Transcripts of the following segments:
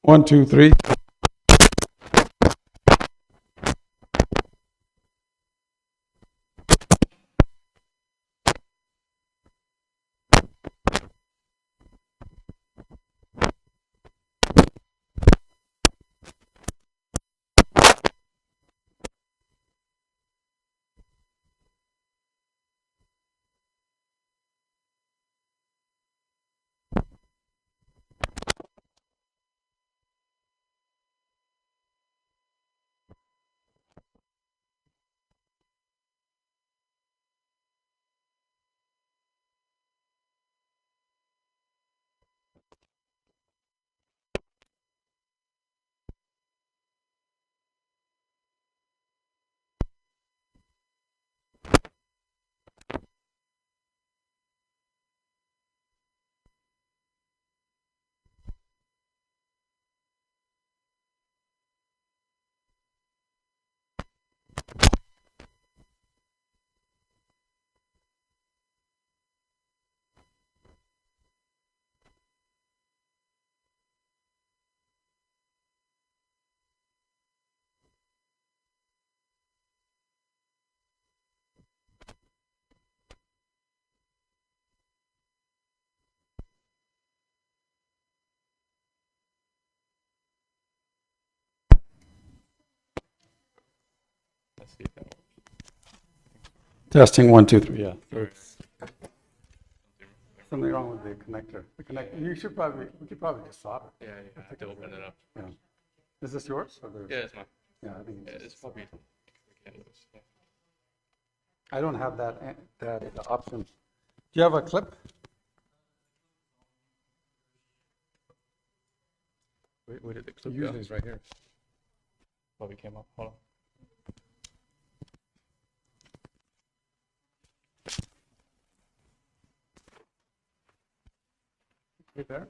One, two, three. Let's see if that works. Testing, one, two, three. Yeah. Something wrong with the connector. The connector. We could probably just solder. Yeah, I have to open it up. Yeah. Is this yours? Or Yeah, it's mine. Yeah, I think It's probably candles. Yeah. I don't have that option. Do you have a clip? Where did the clip go? Usually it's right here. Probably came up. Hold on. Right there.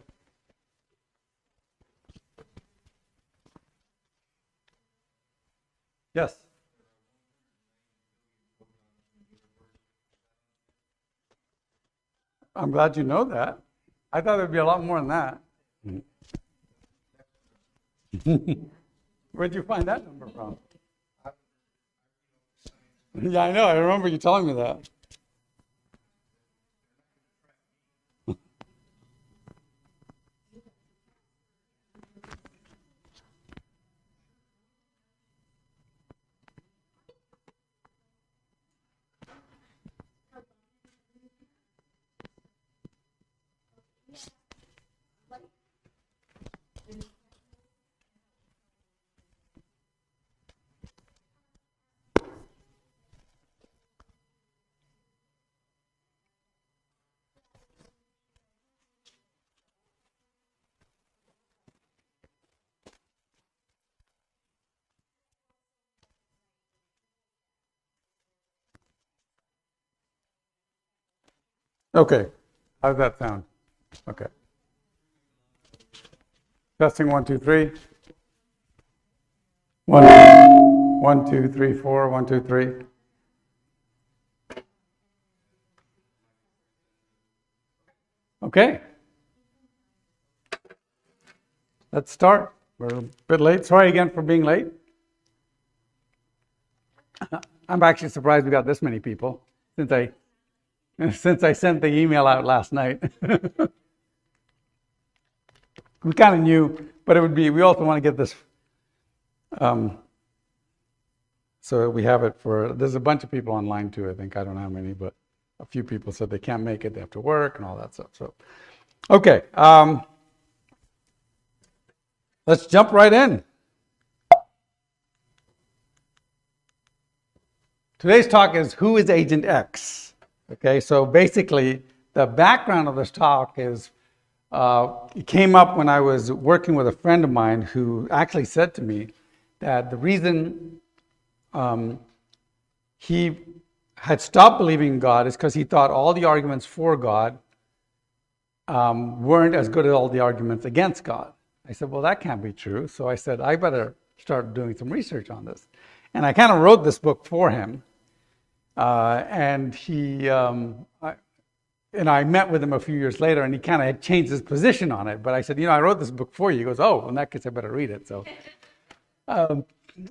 Yes. I'm glad you know that. I thought there'd be a lot more than that. Where'd you find that number from? Yeah, I know. I remember you telling me that. Okay. How's that sound? Okay. Testing, one, two, three. 1, 2, 3, 4. 1, 2, 3. Okay. Let's start. We're a bit late. Sorry again for being late. I'm actually surprised we got this many people since I sent the email out last night. We kind of knew, but we also want to get this, so we have it there's a bunch of people online too, I think. I don't know how many, but a few people said they can't make it, they have to work and all that stuff. So, okay, let's jump right in. Today's talk is, who is Agent X? Okay, so basically, the background of this talk is, it came up when I was working with a friend of mine who actually said to me that the reason he had stopped believing in God is because he thought all the arguments for God weren't as good as all the arguments against God. I said, well, that can't be true. So I said, I better start doing some research on this. And I kind of wrote this book for him. And and I met with him a few years later, and he kind of had changed his position on it. But I said, I wrote this book for you. He goes, oh, in that case, I better read it. So,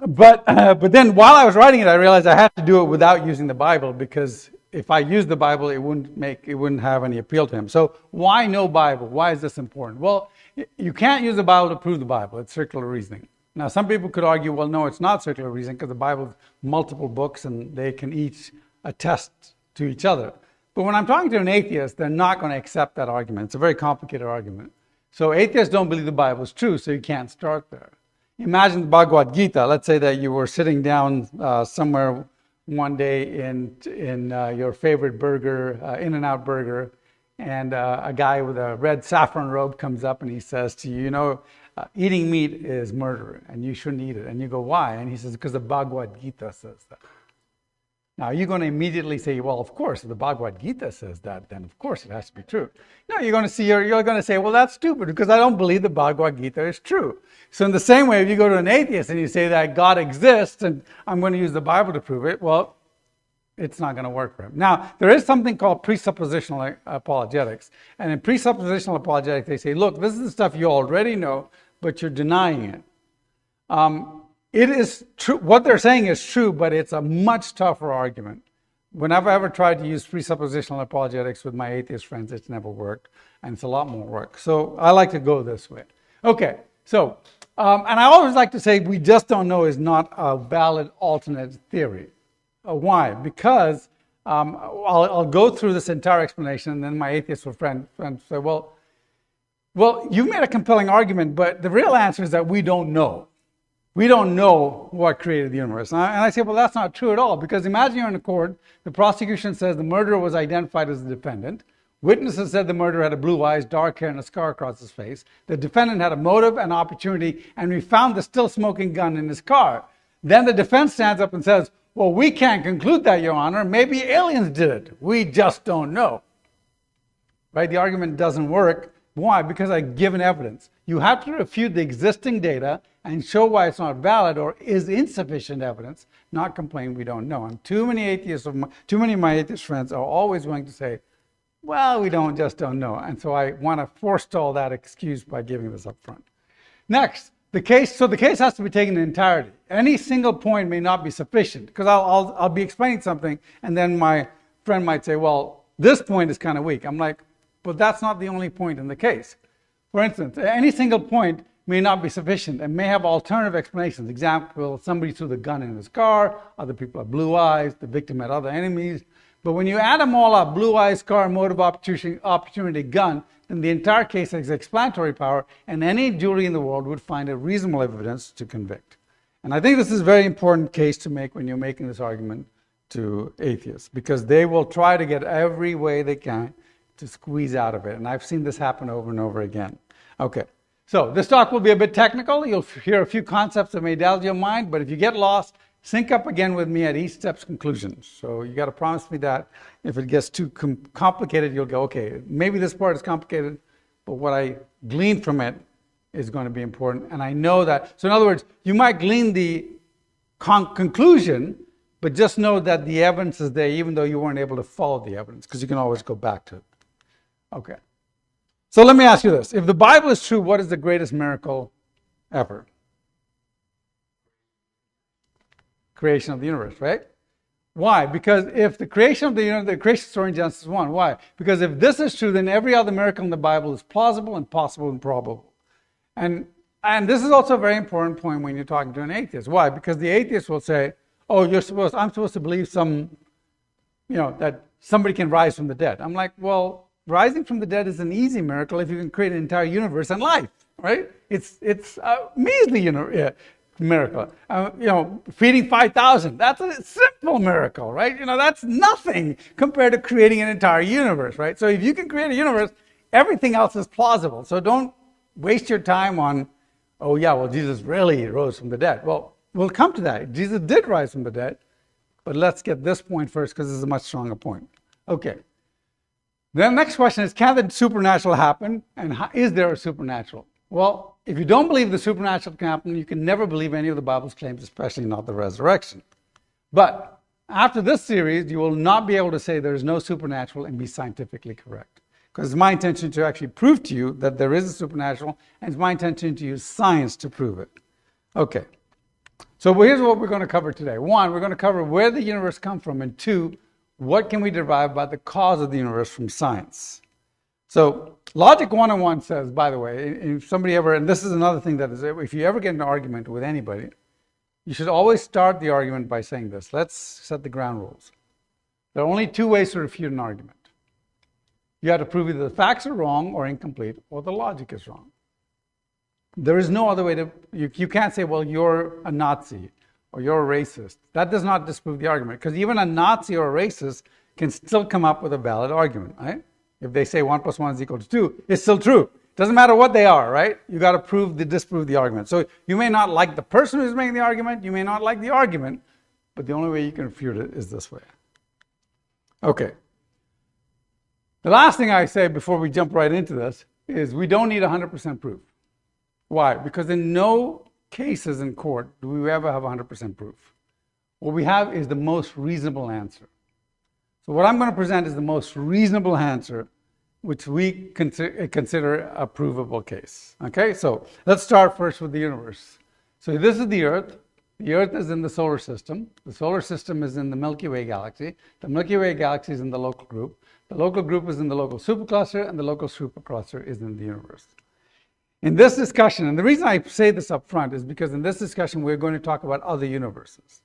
but then while I was writing it, I realized I had to do it without using the Bible, because if I used the Bible, it wouldn't have any appeal to him. So why no Bible? Why is this important? Well, you can't use the Bible to prove the Bible. It's circular reasoning. Now, some people could argue, well, no, it's not circular reasoning, because the Bible is multiple books and they can each attest to each other. But when I'm talking to an atheist, they're not going to accept that argument. It's a very complicated argument. So atheists don't believe the Bible is true, so you can't start there. Imagine the Bhagavad Gita. Let's say that you were sitting down somewhere one day in your favorite burger, In-N-Out Burger, and a guy with a red saffron robe comes up and he says to you, eating meat is murder and you shouldn't eat it. And you go, why? And he says, because the Bhagavad Gita says that. Now, you're going to immediately say, well, of course, if the Bhagavad Gita says that, then of course it has to be true. No, you're going to say, well, that's stupid, because I don't believe the Bhagavad Gita is true. So in the same way, if you go to an atheist and you say that God exists and I'm going to use the Bible to prove it, well, it's not going to work for him. Now, there is something called presuppositional apologetics. And in presuppositional apologetics, they say, look, this is the stuff you already know, but you're denying it. It is true. What they're saying is true, but it's a much tougher argument. Whenever I ever tried to use presuppositional apologetics with my atheist friends, it's never worked, and it's a lot more work. So I like to go this way. Okay, so, and I always like to say we just don't know is not a valid alternate theory. Why? Because I'll go through this entire explanation, and then my atheist friend say, well, you made a compelling argument, but the real answer is that we don't know. We don't know what created the universe. And I say, well, that's not true at all, because imagine you're in a court, the prosecution says the murderer was identified as the defendant. Witnesses said the murderer had blue eyes, dark hair, and a scar across his face. The defendant had a motive and opportunity, and we found the still smoking gun in his car. Then the defense stands up and says, well, we can't conclude that, Your Honor. Maybe aliens did it. We just don't know. Right? The argument doesn't work. Why? Because I've given evidence. You have to refute the existing data and show why it's not valid or is insufficient evidence, not complain we don't know. And too many of my atheist friends are always going to say, well, we just don't know. And so I want to forestall that excuse by giving this up front. Next, the case has to be taken in entirety. Any single point may not be sufficient, because I'll be explaining something and then my friend might say, well, this point is kind of weak. I'm like, but that's not the only point in the case. For instance, any single point may not be sufficient and may have alternative explanations. Example, somebody threw the gun in his car, other people have blue eyes, the victim had other enemies. But when you add them all up, blue eyes, car, motive, opportunity, gun, then the entire case has explanatory power, and any jury in the world would find a reasonable evidence to convict. And I think this is a very important case to make when you're making this argument to atheists, because they will try to get every way they can to squeeze out of it. And I've seen this happen over and over again. Okay, so this talk will be a bit technical. You'll hear a few concepts that may dazzle your mind, but if you get lost, sync up again with me at each step's conclusion. So you got to promise me that if it gets too complicated, you'll go, okay, maybe this part is complicated, but what I gleaned from it is going to be important. And I know that, so in other words, you might glean the conclusion, but just know that the evidence is there, even though you weren't able to follow the evidence, because you can always go back to it. Okay. So let me ask you this. If the Bible is true, what is the greatest miracle ever? Creation of the universe, right? Why? Because if the creation of the universe, the creation story in Genesis 1, why? Because if this is true, then every other miracle in the Bible is plausible and possible and probable. And this is also a very important point when you're talking to an atheist. Why? Because the atheist will say, oh, I'm supposed to believe that somebody can rise from the dead. I'm like, well, rising from the dead is an easy miracle if you can create an entire universe and life, right? It's a measly miracle. Feeding 5,000, that's a simple miracle, right? That's nothing compared to creating an entire universe, right? So if you can create a universe, everything else is plausible. So don't waste your time on, oh yeah, well, Jesus really rose from the dead. Well, we'll come to that. Jesus did rise from the dead, but let's get this point first, because this is a much stronger point. Okay. The next question is, can the supernatural happen? And is there a supernatural? Well, if you don't believe the supernatural can happen, you can never believe any of the Bible's claims, especially not the resurrection. But after this series, you will not be able to say there is no supernatural and be scientifically correct. Because it's my intention to actually prove to you that there is a supernatural, and it's my intention to use science to prove it. Okay. So here's what we're going to cover today. One, we're going to cover where the universe comes from, and two, what can we derive about the cause of the universe from science. So Logic 101 says, by the way, if somebody ever, and this is another thing that is, if you ever get in an argument with anybody, you should always start the argument by saying this. Let's set the ground rules. There are only two ways to refute an argument. You have to prove either the facts are wrong or incomplete, or the logic is wrong. There is no other way to, you can't say, well, you're a Nazi or you're a racist. That does not disprove the argument, because even a Nazi or a racist can still come up with a valid argument, right? If they say 1 + 1 = 2, it's still true. Doesn't matter what they are, right? You got to disprove the argument. So you may not like the person who's making the argument, you may not like the argument, but the only way you can refute it is this way. Okay. The last thing I say before we jump right into this is we don't need 100% proof. Why? Because in no cases in court do we ever have 100% proof. What we have is the most reasonable answer. So what I'm going to present is the most reasonable answer, which we consider a provable case. Okay, so let's start first with the universe. So this is the Earth. The Earth is in the solar system. The solar system is in the Milky Way galaxy. The Milky Way galaxy is in the local group. The local group is in the local supercluster, and the local supercluster is in the universe. In this discussion, and the reason I say this up front is because in this discussion we're going to talk about other universes,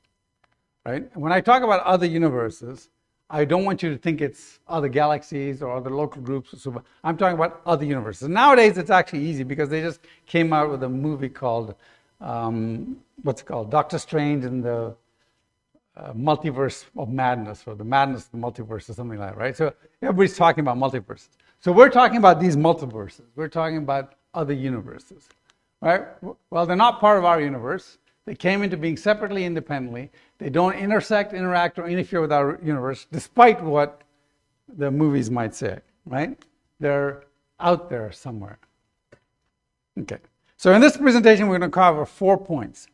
right? And when I talk about other universes, I don't want you to think it's other galaxies or other local groups. I'm talking about other universes. Nowadays, it's actually easy because they just came out with a movie called, what's it called? Doctor Strange in the Multiverse of Madness, or the Madness of the Multiverse, or something like that, right? So everybody's talking about multiverses. So we're talking about these multiverses. We're talking about other universes, right? Well, they're not part of our universe. They came into being separately, independently. They don't intersect, interact, or interfere with our universe, despite what the movies might say, right? They're out there somewhere. Okay. So in this presentation, we're going to cover 4 points.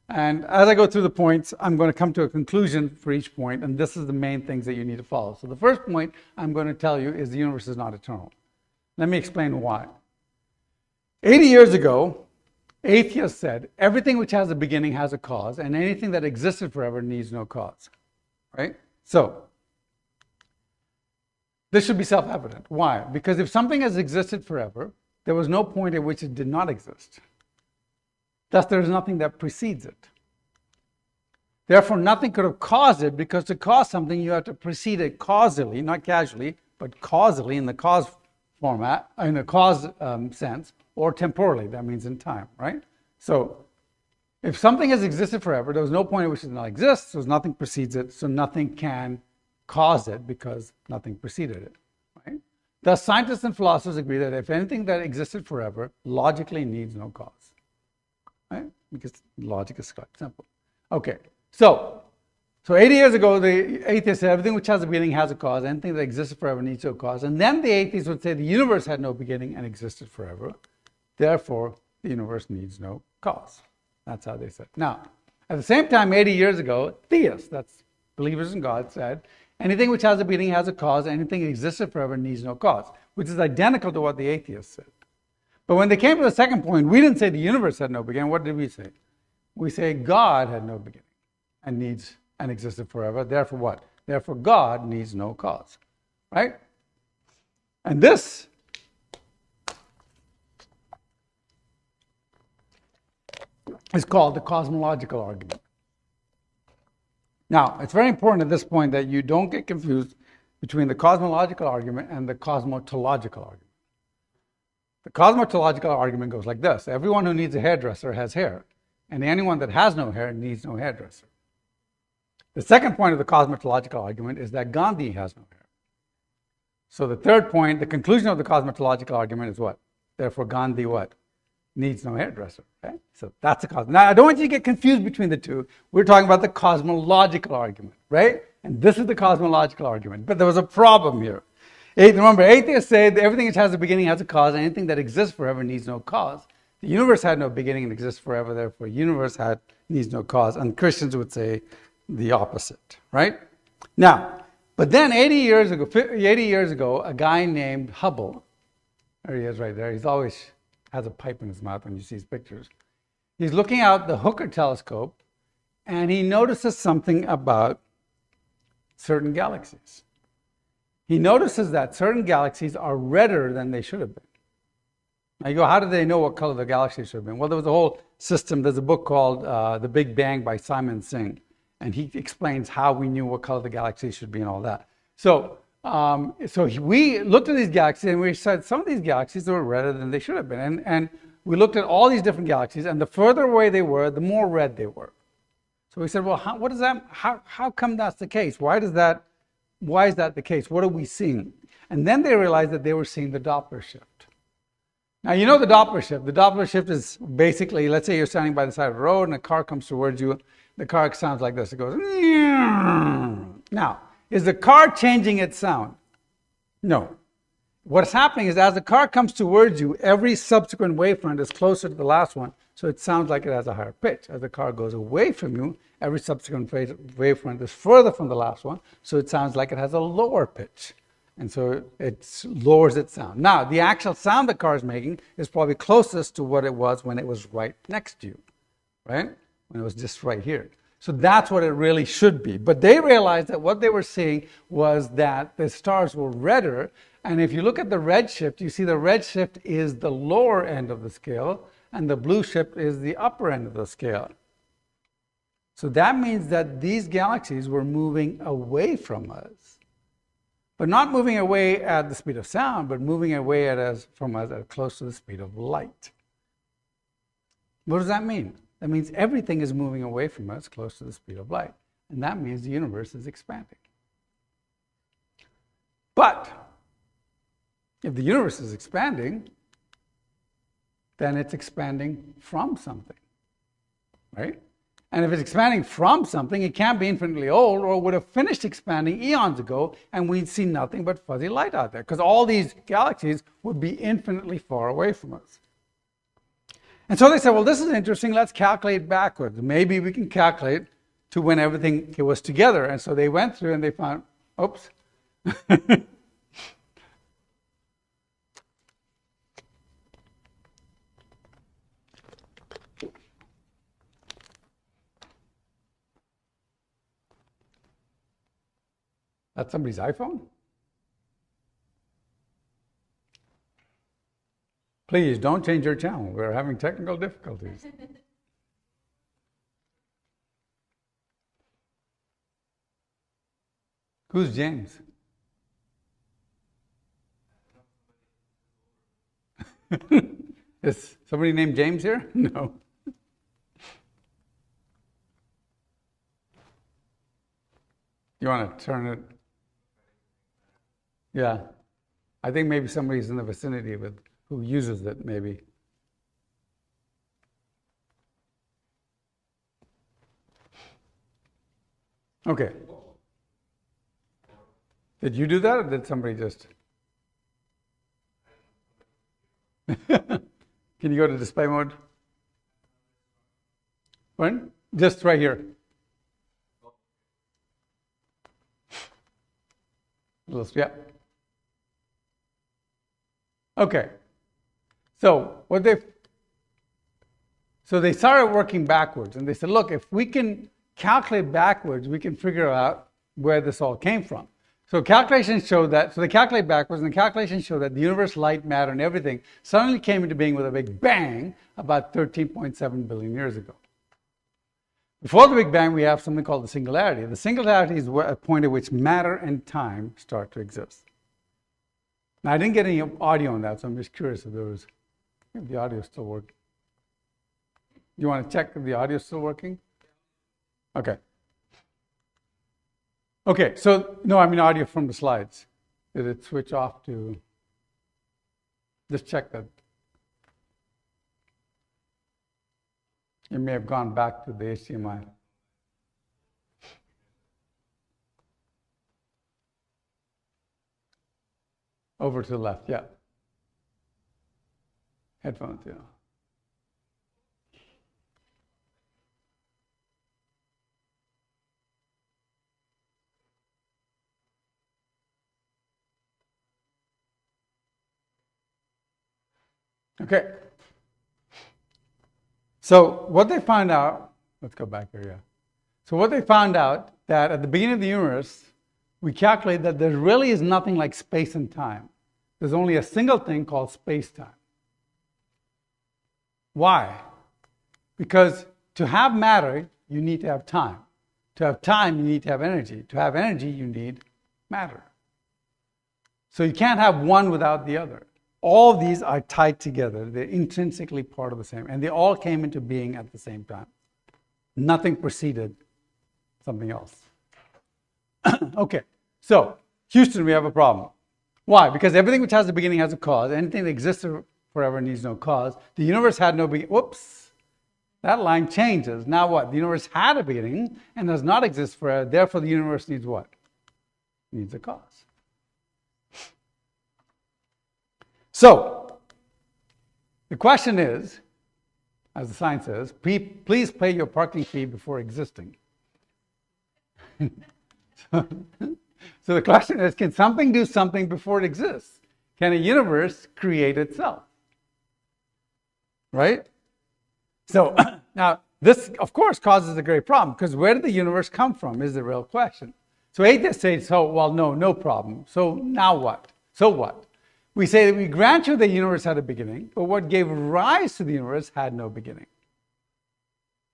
And as I go through the points, I'm going to come to a conclusion for each point, and this is the main things that you need to follow. So the first point I'm going to tell you is the universe is not eternal. Let me explain why. 80 years ago, atheists said, everything which has a beginning has a cause, and anything that existed forever needs no cause, right? So, this should be self-evident. Why? Because if something has existed forever, there was no point at which it did not exist. Thus, there is nothing that precedes it. Therefore, nothing could have caused it, because to cause something, you have to precede it causally, not casually, but causally in the cause format, in the cause sense, or temporally, that means in time, right? So, if something has existed forever, there was no point at which it did not exist, so nothing precedes it, so nothing can cause it because nothing preceded it, right? Thus, scientists and philosophers agree that if anything that existed forever logically needs no cause, right? Because logic is quite simple. Okay, so 80 years ago, the atheists said everything which has a beginning has a cause, anything that existed forever needs no cause, and then the atheists would say the universe had no beginning and existed forever, therefore the universe needs no cause. That's how they said. Now, at the same time, 80 years ago, theists, that's believers in God, said anything which has a beginning has a cause, anything that existed forever needs no cause, which is identical to what the atheists said. But when they came to the second point, we didn't say the universe had no beginning. What did we say? We say God had no beginning and existed forever. Therefore what? Therefore God needs no cause, right? And this is called the cosmological argument. Now, it's very important at this point that you don't get confused between the cosmological argument and the cosmological argument. The cosmological argument goes like this. Everyone who needs a hairdresser has hair, and anyone that has no hair needs no hairdresser. The second point of the cosmological argument is that Gandhi has no hair. So the third point, the conclusion of the cosmological argument is what? Therefore Gandhi what? Needs no hairdresser. Okay? So that's the cause. Now, I don't want you to get confused between the two. We're talking about the cosmological argument, right? And this is the cosmological argument. But there was a problem here. Remember, atheists say that everything which has a beginning has a cause, and anything that exists forever needs no cause. The universe had no beginning and exists forever, therefore the universe needs no cause. And Christians would say the opposite, right? Now, but then 80 years ago, a guy named Hubble, there he is right there. He's always has a pipe in his mouth when you see his pictures. He's looking out the Hooker telescope, and he notices something about certain galaxies. He notices that certain galaxies are redder than they should have been. Now you go, how did they know what color the galaxy should have been? Well, there was a whole system. There's a book called The Big Bang by Simon Singh, and he explains how we knew what color the galaxy should be and all that. So we looked at these galaxies, and we said some of these galaxies were redder than they should have been. And we looked at all these different galaxies, and the further away they were, the more red they were. So we said, well, how come that's the case? Why is that the case? What are we seeing? And then they realized that they were seeing the Doppler shift. Now, you know the Doppler shift. The Doppler shift is basically, let's say you're standing by the side of the road and a car comes towards you. The car sounds like this. It goes, now, is the car changing its sound? No. What's happening is as the car comes towards you, every subsequent wavefront is closer to the last one, so it sounds like it has a higher pitch. As the car goes away from you, every subsequent wavefront is further from the last one, so it sounds like it has a lower pitch. And so it lowers its sound. Now, the actual sound the car is making is probably closest to what it was when it was right next to you, right? When it was just right here. So that's what it really should be. But they realized that what they were seeing was that the stars were redder. And if you look at the redshift, you see the redshift is the lower end of the scale, and the blue shift is the upper end of the scale. So that means that these galaxies were moving away from us. But not moving away at the speed of sound, but moving away from us at close to the speed of light. What does that mean? That means everything is moving away from us close to the speed of light. And that means the universe is expanding. But if the universe is expanding, then it's expanding from something, right? And if it's expanding from something, it can't be infinitely old, or it would have finished expanding eons ago, and we'd see nothing but fuzzy light out there, because all these galaxies would be infinitely far away from us. And so they said, well, this is interesting. Let's calculate backwards. Maybe we can calculate to when everything was together. And so they went through and they found, oops. That's somebody's iPhone? Please don't change your channel. We're having technical difficulties. Who's James? Is somebody named James here? No. You want to turn it? Yeah. I think maybe somebody's in the vicinity who uses it, maybe. Okay. Did you do that, or did somebody just? Can you go to display mode? When? Just right here. Yeah. Okay. So they started working backwards, and they said, look, if we can calculate backwards, we can figure out where this all came from. So calculations show that, so they calculate backwards, and the calculations show that the universe, light, matter, and everything suddenly came into being with a big bang about 13.7 billion years ago. Before the Big Bang, we have something called the singularity. The singularity is a point at which matter and time start to exist. Now, I didn't get any audio on that, so I'm just curious if the audio is still working. You want to check if the audio is still working? Okay. Okay, so, no, I mean audio from the slides. Did it switch off to, just check that. It may have gone back to the HDMI. Over to the left, yeah. Headphones, yeah. Okay. So what they found out, let's go back here, yeah. So what they found out that at the beginning of the universe, we calculate that there really is nothing like space and time. There's only a single thing called space-time. Why? Because to have matter, you need to have time. To have time, you need to have energy. To have energy, you need matter. So you can't have one without the other. All of these are tied together. They're intrinsically part of the same. And they all came into being at the same time. Nothing preceded something else. Okay, so Houston, we have a problem. Why? Because everything which has a beginning has a cause. Anything that exists forever needs no cause. The universe had no beginning. Whoops. That line changes. Now what? The universe had a beginning and does not exist forever. Therefore, the universe needs what? Needs a cause. So, the question is, as the sign says, please pay your parking fee before existing. So the question is, can something do something before it exists? Can a universe create itself? Right? So, now, this, of course, causes a great problem, because where did the universe come from is the real question. So atheists say, no problem. So now what? So what? We say that we grant you the universe had a beginning, but what gave rise to the universe had no beginning.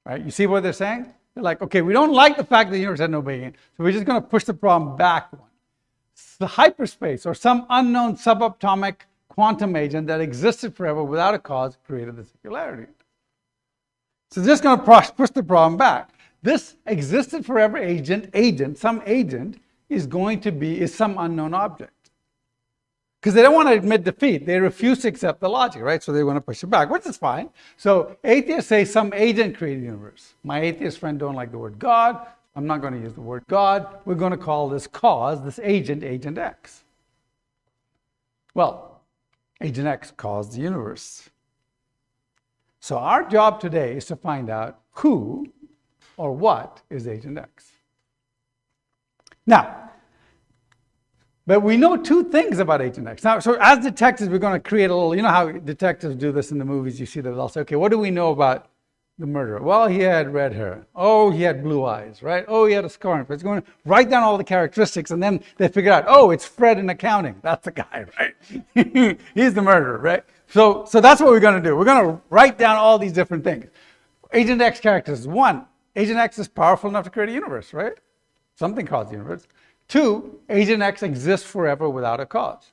Right? You see what they're saying? They're like, okay, we don't like the fact that the universe had no beginning, so we're just going to push the problem back one. The hyperspace, or some unknown subatomic quantum agent that existed forever without a cause, created the singularity. So they're just going to push the problem back. This existed forever some agent is some unknown object. Because they don't want to admit defeat. They refuse to accept the logic, right? So they want to push it back, which is fine. So atheists say some agent created the universe. My atheist friend don't like the word God. I'm not going to use the word God. We're going to call this cause, this agent X. Well, agent X caused the universe. So our job today is to find out who or what is agent X. Now, but we know two things about agent X. Now, so as detectives, we're going to create a little, you know how detectives do this in the movies, you see that they'll say, okay, what do we know about the murderer? Well, he had red hair. Oh, he had blue eyes, right? Oh, he had a scar on his face. It's going to write down all the characteristics, and then they figure out, oh, it's Fred in accounting. That's the guy, right? He's the murderer, right? So that's what we're going to do. We're going to write down all these different things. Agent X characters. One, Agent X is powerful enough to create a universe, right? Something caused the universe. Two, Agent X exists forever without a cause.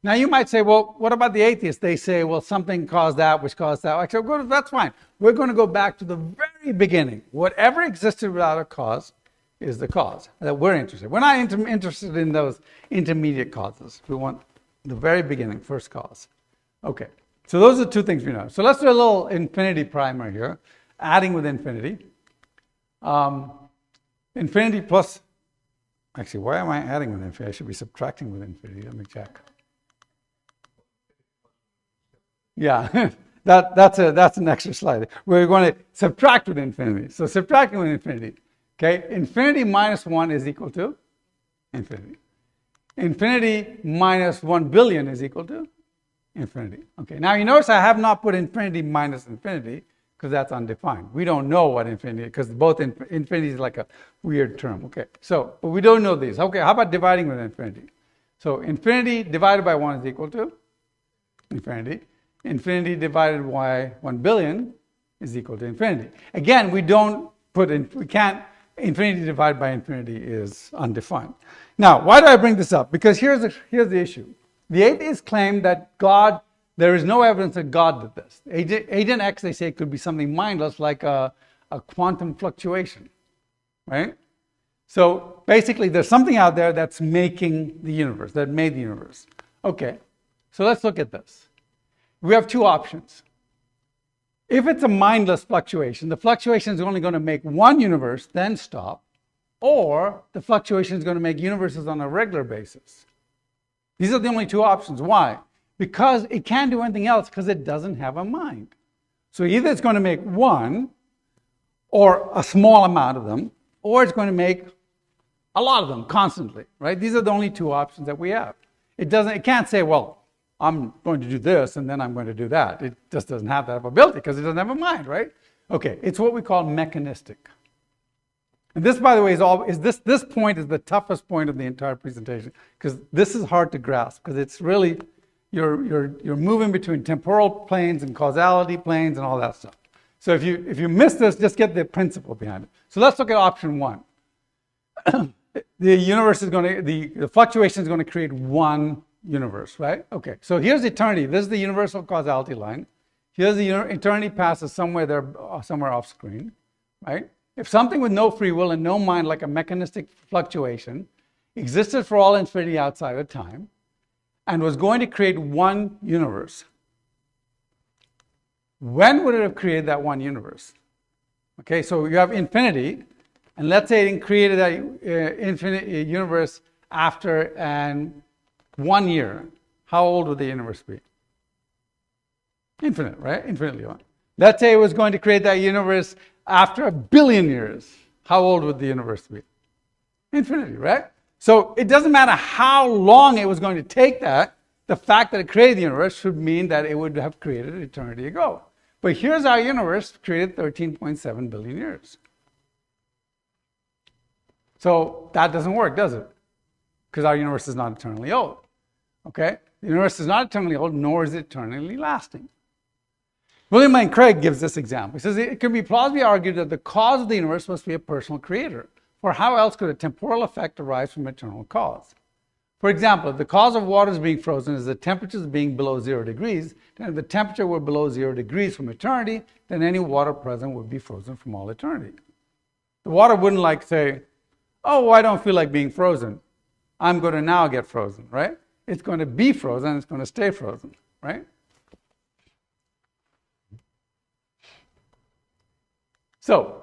Now you might say, well, what about the atheists? They say, well, something caused that, which caused that. I say, well, that's fine. We're going to go back to the very beginning. Whatever existed without a cause is the cause that we're interested in. We're not interested in those intermediate causes. We want the very beginning, first cause. Okay, so those are two things we know. So let's do a little infinity primer here, adding with infinity. Infinity plus, actually, why am I adding with infinity? I should be subtracting with infinity. Let me check. Yeah, that's an extra slide. We're going to subtract with infinity. So subtracting with infinity. Okay, infinity minus 1 is equal to infinity. Infinity minus 1 billion is equal to infinity. Okay, now you notice I have not put infinity minus infinity because that's undefined. We don't know what infinity is because both infinity is like a weird term. Okay, so, but we don't know these. Okay, how about dividing with infinity? So infinity divided by 1 is equal to infinity. Infinity divided by 1 billion is equal to infinity. Again, we can't, infinity divided by infinity is undefined. Now, why do I bring this up? Because here's the issue. The atheists claim that there is no evidence that God did this. Agent X, they say, could be something mindless like a quantum fluctuation, right? So basically, there's something out there that's making the universe, that made the universe. Okay, so let's look at this. We have two options. If it's a mindless fluctuation, the fluctuation is only going to make one universe, then stop, or the fluctuation is going to make universes on a regular basis. These are the only two options. Why? Because it can't do anything else because it doesn't have a mind. So either it's going to make one, or a small amount of them, or it's going to make a lot of them constantly, right? These are the only two options that we have. It can't say, well, I'm going to do this and then I'm going to do that. It just doesn't have that ability because it doesn't have a mind, right? Okay, it's what we call mechanistic. And this, by the way, this point is the toughest point of the entire presentation because this is hard to grasp because it's really, you're moving between temporal planes and causality planes and all that stuff. So if you miss this, just get the principle behind it. So let's look at option one. The universe is going to, the fluctuation is going to create one universe, right? Okay, so here's eternity. This is the universal causality line. Here's the eternity passes somewhere there, somewhere off screen, right? If something with no free will and no mind, like a mechanistic fluctuation, existed for all infinity outside of time and was going to create one universe, when would it have created that one universe? Okay, so you have infinity, and let's say it created that infinite universe after 1 year. How old would the universe be? Infinite, right? Infinitely long. Let's say it was going to create that universe after 1 billion years. How old would the universe be? Infinity, right? So it doesn't matter how long it was going to take that. The fact that it created the universe should mean that it would have created it eternity ago. But here's our universe created 13.7 billion years. So that doesn't work, does it? Because our universe is not eternally old. Okay? The universe is not eternally old, nor is it eternally lasting. William Lane Craig gives this example. He says it can be plausibly argued that the cause of the universe must be a personal creator. For how else could a temporal effect arise from eternal cause? For example, if the cause of waters being frozen is the temperatures being below 0 degrees, then if the temperature were below 0 degrees from eternity, then any water present would be frozen from all eternity. The water wouldn't like say, oh, I don't feel like being frozen. I'm going to now get frozen, right? It's going to be frozen, it's going to stay frozen, right? So,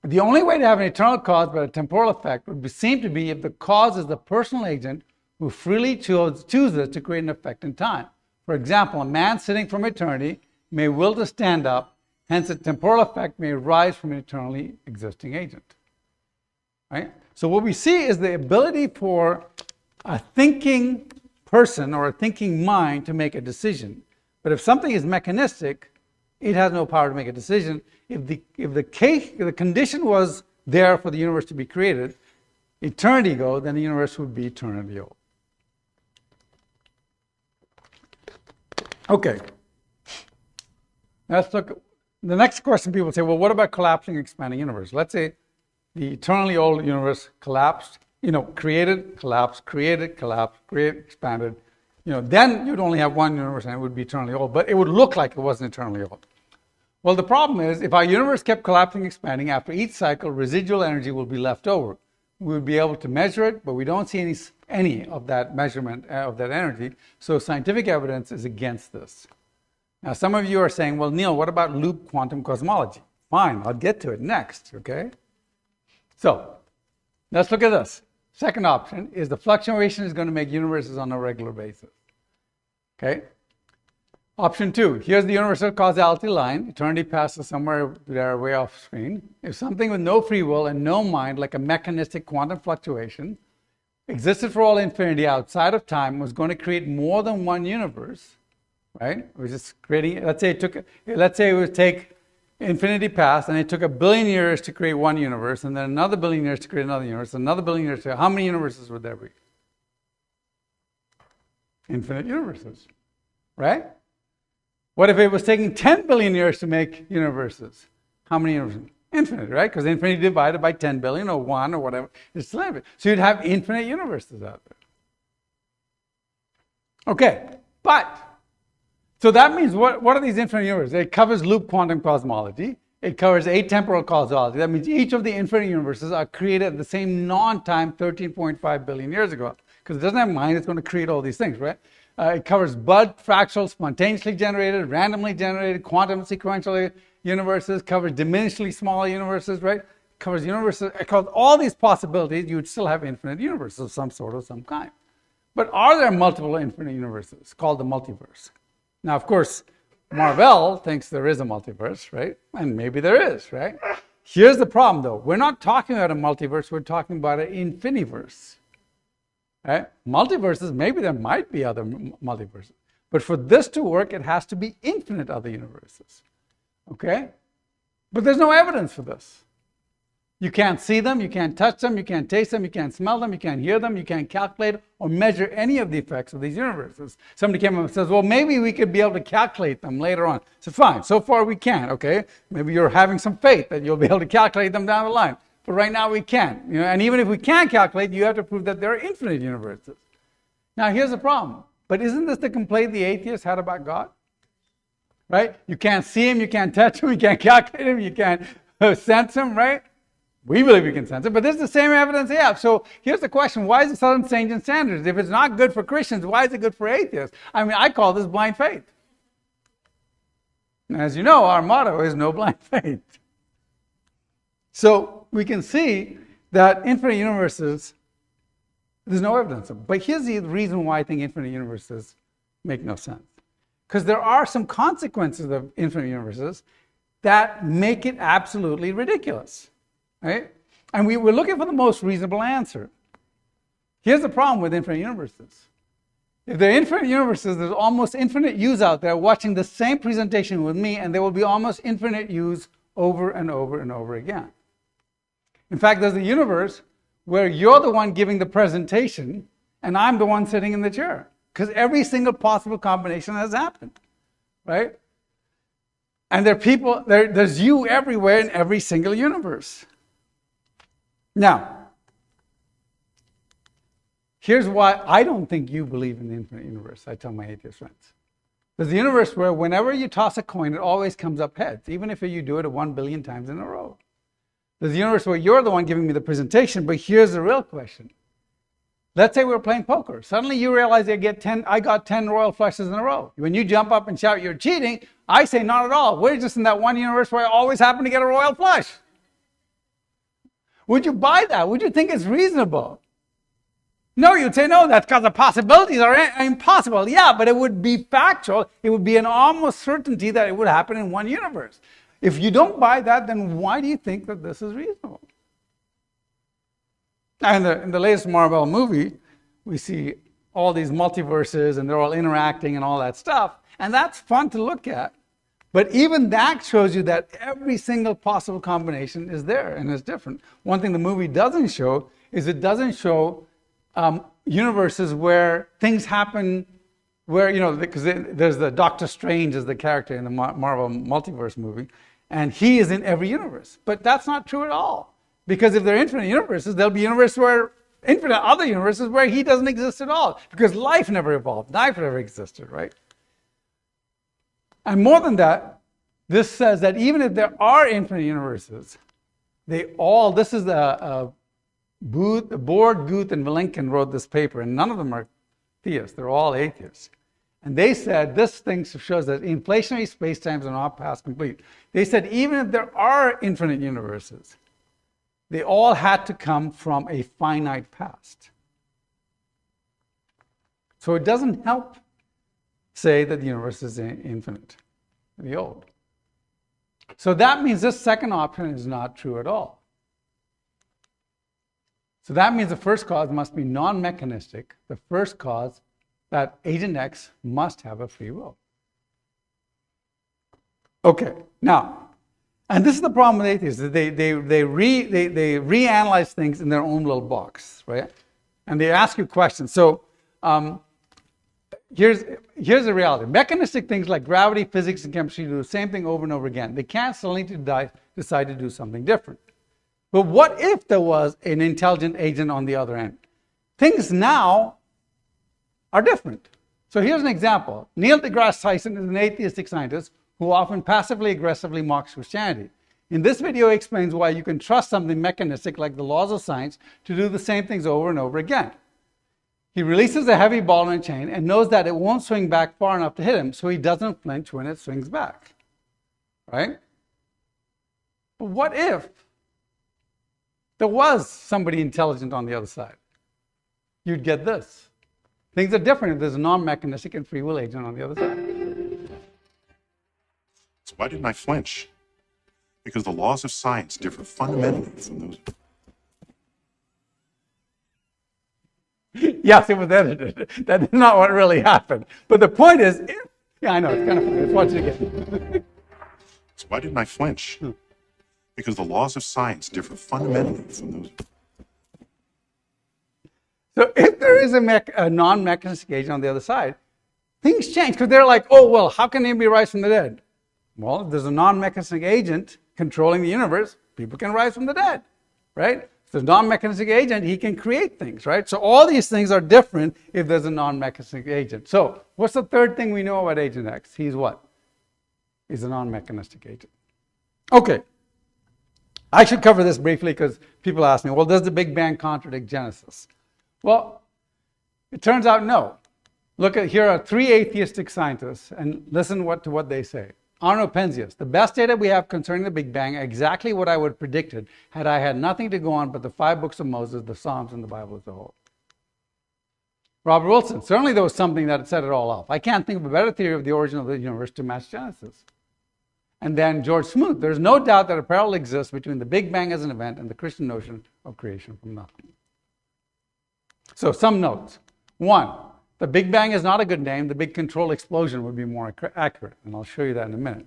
the only way to have an eternal cause but a temporal effect would seem to be if the cause is the personal agent who freely chooses to create an effect in time. For example, a man sitting from eternity may will to stand up, hence a temporal effect may arise from an eternally existing agent. Right? So what we see is the ability for a thinking person or a thinking mind to make a decision. But if something is mechanistic, it has no power to make a decision. If the condition was there for the universe to be created, eternity ago, then the universe would be eternally old. Okay. Let's look at the next question. People say, well, what about collapsing, expanding universe? Let's say the eternally old universe collapsed, created, collapsed, created, collapsed, created, expanded. Then you'd only have one universe and it would be eternally old, but it would look like it wasn't eternally old. Well, the problem is, if our universe kept collapsing, expanding, after each cycle, residual energy will be left over. We would be able to measure it, but we don't see any of that measurement of that energy, so scientific evidence is against this. Now, some of you are saying, well, Neil, what about loop quantum cosmology? Fine, I'll get to it next, okay? So, let's look at this. Second option is the fluctuation is going to make universes on a regular basis, okay? Option 2, here's the universal causality line. Eternity passes somewhere there way off screen. If something with no free will and no mind, like a mechanistic quantum fluctuation, existed for all infinity outside of time, was going to create more than one universe, right? It was just creating, let's say it would take infinity past, and it took 1 billion years to create one universe, and then another 1 billion years to create another universe, another 1 billion years to, how many universes would there be? Infinite universes, right? What if it was taking 10 billion years to make universes? How many universes? Infinite, right? Because infinity divided by 10 billion or 1 or whatever is still infinite. So you'd have infinite universes out there. Okay, so that means what are these infinite universes? It covers loop quantum cosmology. It covers atemporal causality. That means each of the infinite universes are created at the same non-time 13.5 billion years ago. Because it doesn't have mind, it's going to create all these things, right? It covers Bud fractal, spontaneously generated, randomly generated, quantum sequential universes, covers diminishingly small universes, right? Covers universes, it covers all these possibilities. You would still have infinite universes of some sort of some kind. But are there multiple infinite universes called the multiverse? Now, of course, Marvell thinks there is a multiverse, right? And maybe there is, right? Here's the problem, though. We're not talking about a multiverse. We're talking about an infiniverse. right? Multiverses, maybe there might be other multiverses. But for this to work, it has to be infinite other universes. Okay? But there's no evidence for this. You can't see them, you can't touch them, you can't taste them, you can't smell them, you can't hear them, you can't calculate or measure any of the effects of these universes. Somebody came up and says, well, maybe we could be able to calculate them later on. So fine, so far we can, okay? Maybe you're having some faith that you'll be able to calculate them down the line. But right now we can't. And even if we can calculate, you have to prove that there are infinite universes. Now here's the problem. But isn't this the complaint the atheists had about God? Right? You can't see him, you can't touch him, you can't calculate him, you can't sense him, right? We believe we can sense it, but this is the same evidence they have. So here's the question. Why is it Southern Saints and Standards? If it's not good for Christians, why is it good for atheists? I mean, I call this blind faith. And as you know, our motto is no blind faith. So we can see that infinite universes, there's no evidence of. But here's the reason why I think infinite universes make no sense. Because there are some consequences of infinite universes that make it absolutely ridiculous. Right? And we were looking for the most reasonable answer. Here's the problem with infinite universes. If they're infinite universes, there's almost infinite yous out there watching the same presentation with me, and there will be almost infinite yous over and over and over again. In fact, there's a universe where you're the one giving the presentation, and I'm the one sitting in the chair. Because every single possible combination has happened. Right? And there are people, there's you everywhere in every single universe. Now, here's why I don't think you believe in the infinite universe, I tell my atheist friends. There's a universe where whenever you toss a coin, it always comes up heads, even if you do it 1 billion times in a row. There's a universe where you're the one giving me the presentation, but here's the real question. Let's say we're playing poker. Suddenly you realize I got 10 royal flushes in a row. When you jump up and shout you're cheating, I say not at all. We're just in that one universe where I always happen to get a royal flush. Would you buy that? Would you think it's reasonable? No, you'd say, no, that's because the possibilities are impossible. Yeah, but it would be factual. It would be an almost certainty that it would happen in one universe. If you don't buy that, then why do you think that this is reasonable? Now, in the latest Marvel movie, we see all these multiverses, and they're all interacting and all that stuff. And that's fun to look at. But even that shows you that every single possible combination is there and is different. One thing the movie doesn't show is it doesn't show universes where things happen where, because there's the Doctor Strange as the character in the Marvel multiverse movie, and he is in every universe. But that's not true at all. Because if there are infinite universes, there'll be infinite other universes where he doesn't exist at all. Because life never evolved, life never existed, right? And more than that, this says that even if there are infinite universes, this is Boord, Guth, and Vilenkin wrote this paper, and none of them are theists, they're all atheists. And they said, this thing shows that inflationary spacetimes are not past complete. They said even if there are infinite universes, they all had to come from a finite past. So it doesn't help say that the universe is infinite, the old. So that means this second option is not true at all. So that means the first cause must be non-mechanistic. The first cause, that agent X must have a free will. Okay, now, and this is the problem with atheists. They reanalyze things in their own little box, right? And they ask you questions. So here's the reality. Mechanistic things like gravity, physics, and chemistry do the same thing over and over again. They can't suddenly decide to do something different. But what if there was an intelligent agent on the other end? Things now are different. So here's an example. Neil deGrasse Tyson is an atheistic scientist who often passively aggressively mocks Christianity. In this video, he explains why you can trust something mechanistic like the laws of science to do the same things over and over again. He releases a heavy ball and chain and knows that it won't swing back far enough to hit him, so he doesn't flinch when it swings back. Right? But what if there was somebody intelligent on the other side? You'd get this. Things are different if there's a non-mechanistic and free will agent on the other side. So why didn't I flinch? Because the laws of science differ fundamentally from those. Yes, it was edited. That is not what really happened. But the point is, yeah, I know, it's kind of funny. Let's watch it again. So why didn't I flinch? Because the laws of science differ fundamentally from those. So if there is a non-mechanistic agent on the other side, things change because they're like, oh, well, how can anybody rise from the dead? Well, if there's a non-mechanistic agent controlling the universe, people can rise from the dead, right? If there's a non-mechanistic agent, he can create things, right? So all these things are different if there's a non-mechanistic agent. So what's the third thing we know about Agent X? He's what? He's a non-mechanistic agent. Okay. I should cover this briefly because people ask me, well, does the Big Bang contradict Genesis? Well, it turns out no. Look at, here are 3 atheistic scientists, and listen to what they say. Arno Penzias, the best data we have concerning the Big Bang, exactly what I would have predicted had I had nothing to go on but the 5 books of Moses, the Psalms, and the Bible as a whole. Robert Wilson, certainly there was something that set it all off. I can't think of a better theory of the origin of the universe to match Genesis. And then George Smoot, there's no doubt that a parallel exists between the Big Bang as an event and the Christian notion of creation from nothing. So some notes. 1, the Big Bang is not a good name. The Big Control Explosion would be more accurate, and I'll show you that in a minute.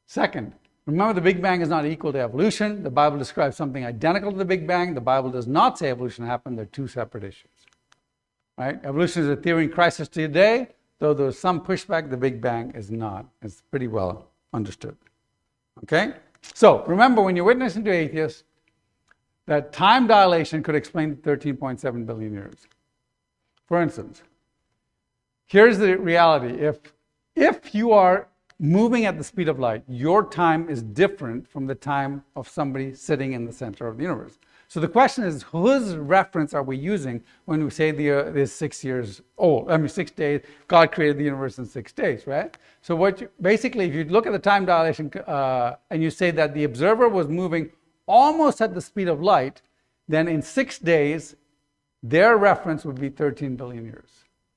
2nd, remember the Big Bang is not equal to evolution. The Bible describes something identical to the Big Bang. The Bible does not say evolution happened. They're 2 separate issues. Right? Evolution is a theory in crisis today, though there's some pushback. The Big Bang is not. It's pretty well understood. Okay? So remember, when you're witnessing to atheists, that time dilation could explain 13.7 billion years. For instance, here's the reality. If you are moving at the speed of light, your time is different from the time of somebody sitting in the center of the universe. So the question is, whose reference are we using when we say the Earth is 6 years old? 6 days. God created the universe in 6 days, right? So basically, if you look at the time dilation and you say that the observer was moving almost at the speed of light, then in 6 days, their reference would be 13 billion years,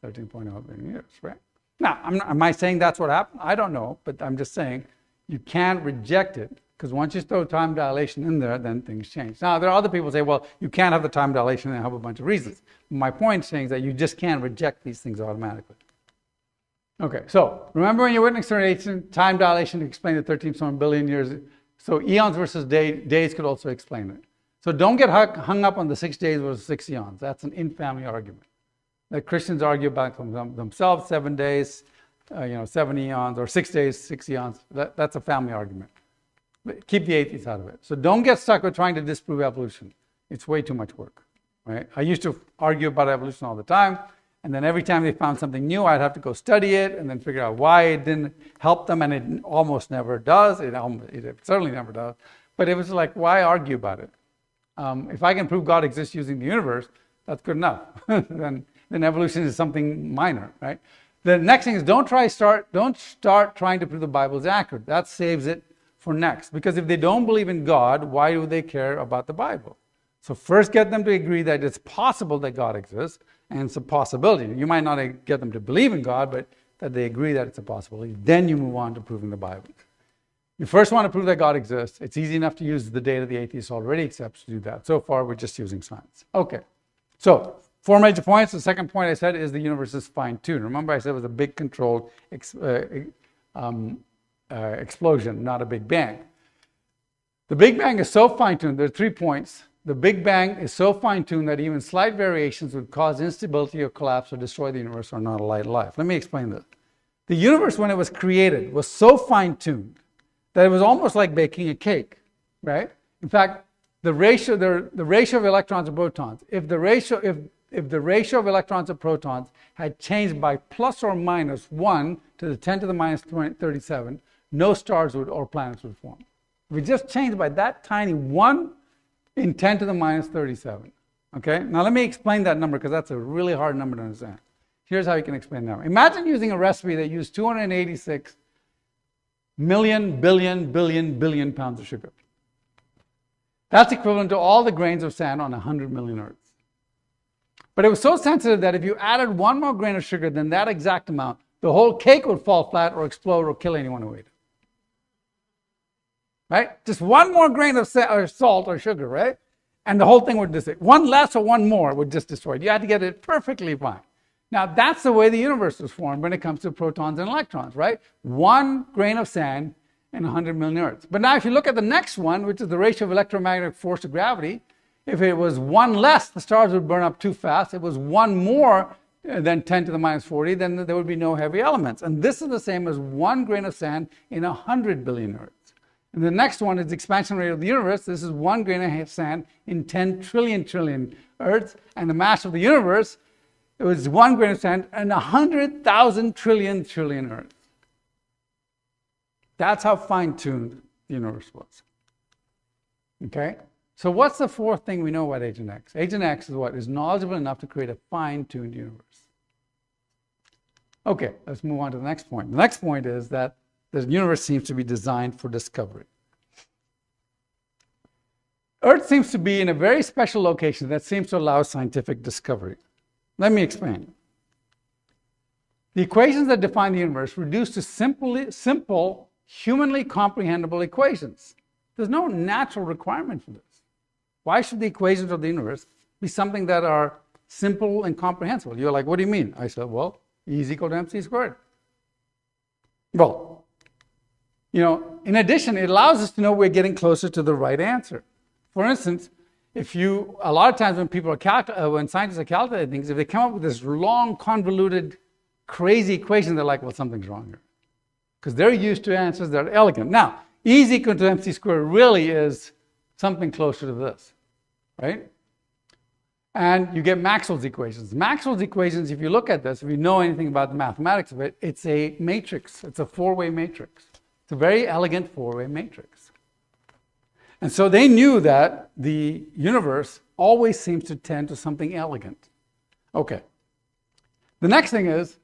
13.0 billion years, right? Now, am I saying that's what happened? I don't know, but I'm just saying you can't reject it, because once you throw time dilation in there, then things change. Now, there are other people who say, well, you can't have the time dilation and have a bunch of reasons. My point is saying that you just can't reject these things automatically. Okay, so remember when you're witnessing time dilation to explain the 13 billion years, so eons versus days could also explain it. So don't get hung up on the 6 days versus 6 eons. That's an in-family argument. That Christians argue about themselves, 7 days, 7 eons, or 6 days, 6 eons. That's a family argument. But keep the atheists out of it. So don't get stuck with trying to disprove evolution. It's way too much work, right? I used to argue about evolution all the time, and then every time they found something new, I'd have to go study it and then figure out why it didn't help them, and it almost never does. It certainly never does. But it was like, why argue about it? If I can prove God exists using the universe, that's good enough. then evolution is something minor, right? The next thing is don't start trying to prove the Bible is accurate. That saves it for next. Because if they don't believe in God, why do they care about the Bible? So first get them to agree that it's possible that God exists, and it's a possibility. You might not get them to believe in God, but that they agree that it's a possibility. Then you move on to proving the Bible. You first want to prove that God exists. It's easy enough to use the data the atheist already accepts to do that. So far, we're just using science. Okay. So 4 major points. The second point I said is the universe is fine-tuned. Remember I said it was a big controlled explosion, not a Big Bang. The Big Bang is so fine-tuned. There are 3 points. The Big Bang is so fine-tuned that even slight variations would cause instability or collapse or destroy the universe or not a light life. Let me explain this. The universe, when it was created, was so fine-tuned that it was almost like baking a cake, right? In fact, the ratio of electrons and protons, if the ratio of electrons and protons had changed by plus or minus 1 to the 10 to the minus 37, no stars or planets would form. If it just changed by that tiny 1 in 10 to the minus 37. Okay? Now let me explain that number, because that's a really hard number to understand. Here's how you can explain that. Imagine using a recipe that used 286 billion pounds of sugar. That's equivalent to all the grains of sand on 100 million Earths. But it was so sensitive that if you added 1 more grain of sugar than that exact amount, the whole cake would fall flat or explode or kill anyone who ate it. Right? Just 1 more grain of salt or sugar, right? And the whole thing would just, one less or one more would just destroy it. You had to get it perfectly fine. Now, that's the way the universe was formed when it comes to protons and electrons, right? 1 grain of sand in 100 million Earths. But now if you look at the next one, which is the ratio of electromagnetic force to gravity, if it was 1 less, the stars would burn up too fast. If it was 1 more than 10 to the minus 40, then there would be no heavy elements. And this is the same as 1 grain of sand in 100 billion Earths. And the next one is the expansion rate of the universe. This is 1 grain of sand in 10 trillion Earths. And the mass of the universe, it was 1 grain of sand in 100,000 trillion Earths. That's how fine-tuned the universe was. Okay? So what's the fourth thing we know about Agent X? Agent X is what? Is knowledgeable enough to create a fine-tuned universe. Okay, let's move on to the next point. The next point is that the universe seems to be designed for discovery. Earth seems to be in a very special location that seems to allow scientific discovery. Let me explain. The equations that define the universe reduce to simple, humanly comprehensible equations. There's no natural requirement for this. Why should the equations of the universe be something that are simple and comprehensible? You're like, what do you mean? I said, well, E is equal to mc squared. Well, in addition, it allows us to know we're getting closer to the right answer. For instance, a lot of times when people are when scientists are calculating things, if they come up with this long, convoluted, crazy equation, they're like, well, something's wrong here. Because they're used to answers that are elegant. Now, E is equal to mc squared really is something closer to this, right? And you get Maxwell's equations. Maxwell's equations, if you look at this, if you know anything about the mathematics of it, it's a matrix. It's a 4-way matrix. It's a very elegant 4-way matrix. And so they knew that the universe always seems to tend to something elegant. Okay. The next thing is,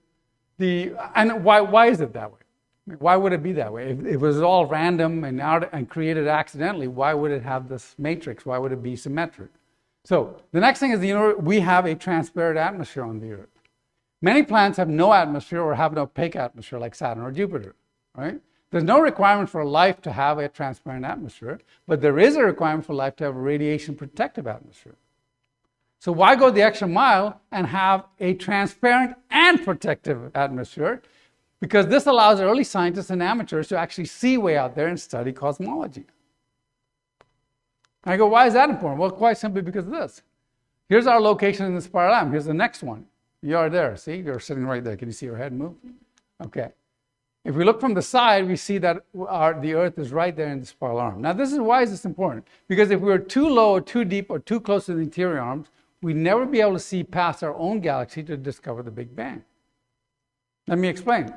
why is it that way? Why would it be that way? If it was all random and created accidentally, why would it have this matrix? Why would it be symmetric? So the next thing is we have a transparent atmosphere on the Earth. Many planets have no atmosphere or have an opaque atmosphere like Saturn or Jupiter, right? There's no requirement for life to have a transparent atmosphere, but there is a requirement for life to have a radiation protective atmosphere. So why go the extra mile and have a transparent and protective atmosphere? Because this allows early scientists and amateurs to actually see way out there and study cosmology. I go, why is that important? Well, quite simply because of this. Here's our location in the spiral arm. Here's the next one. You are there. See, you're sitting right there. Can you see your head move? Okay. If we look from the side, we see that the Earth is right there in the spiral arm. Now, why is this important? Because if we were too low or too deep or too close to the interior arms, we'd never be able to see past our own galaxy to discover the Big Bang. Let me explain.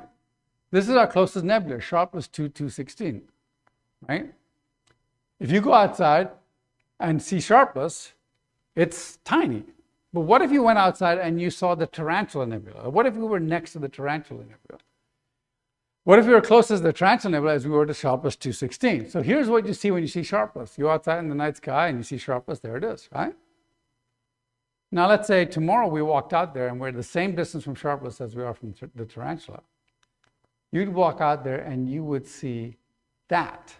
This is our closest nebula, sharpless 2216, right? If you go outside and see sharpless, it's tiny. But what if you went outside and you saw the Tarantula Nebula? What if we were next to the Tarantula Nebula? What if we were closest to the Tarantula Nebula as we were to sharpless 216? So here's what you see when you see sharpless. You go outside in the night sky and you see sharpless, there it is, right? Now let's say tomorrow we walked out there and we're the same distance from sharpless as we are from the Tarantula. You'd walk out there and you would see that.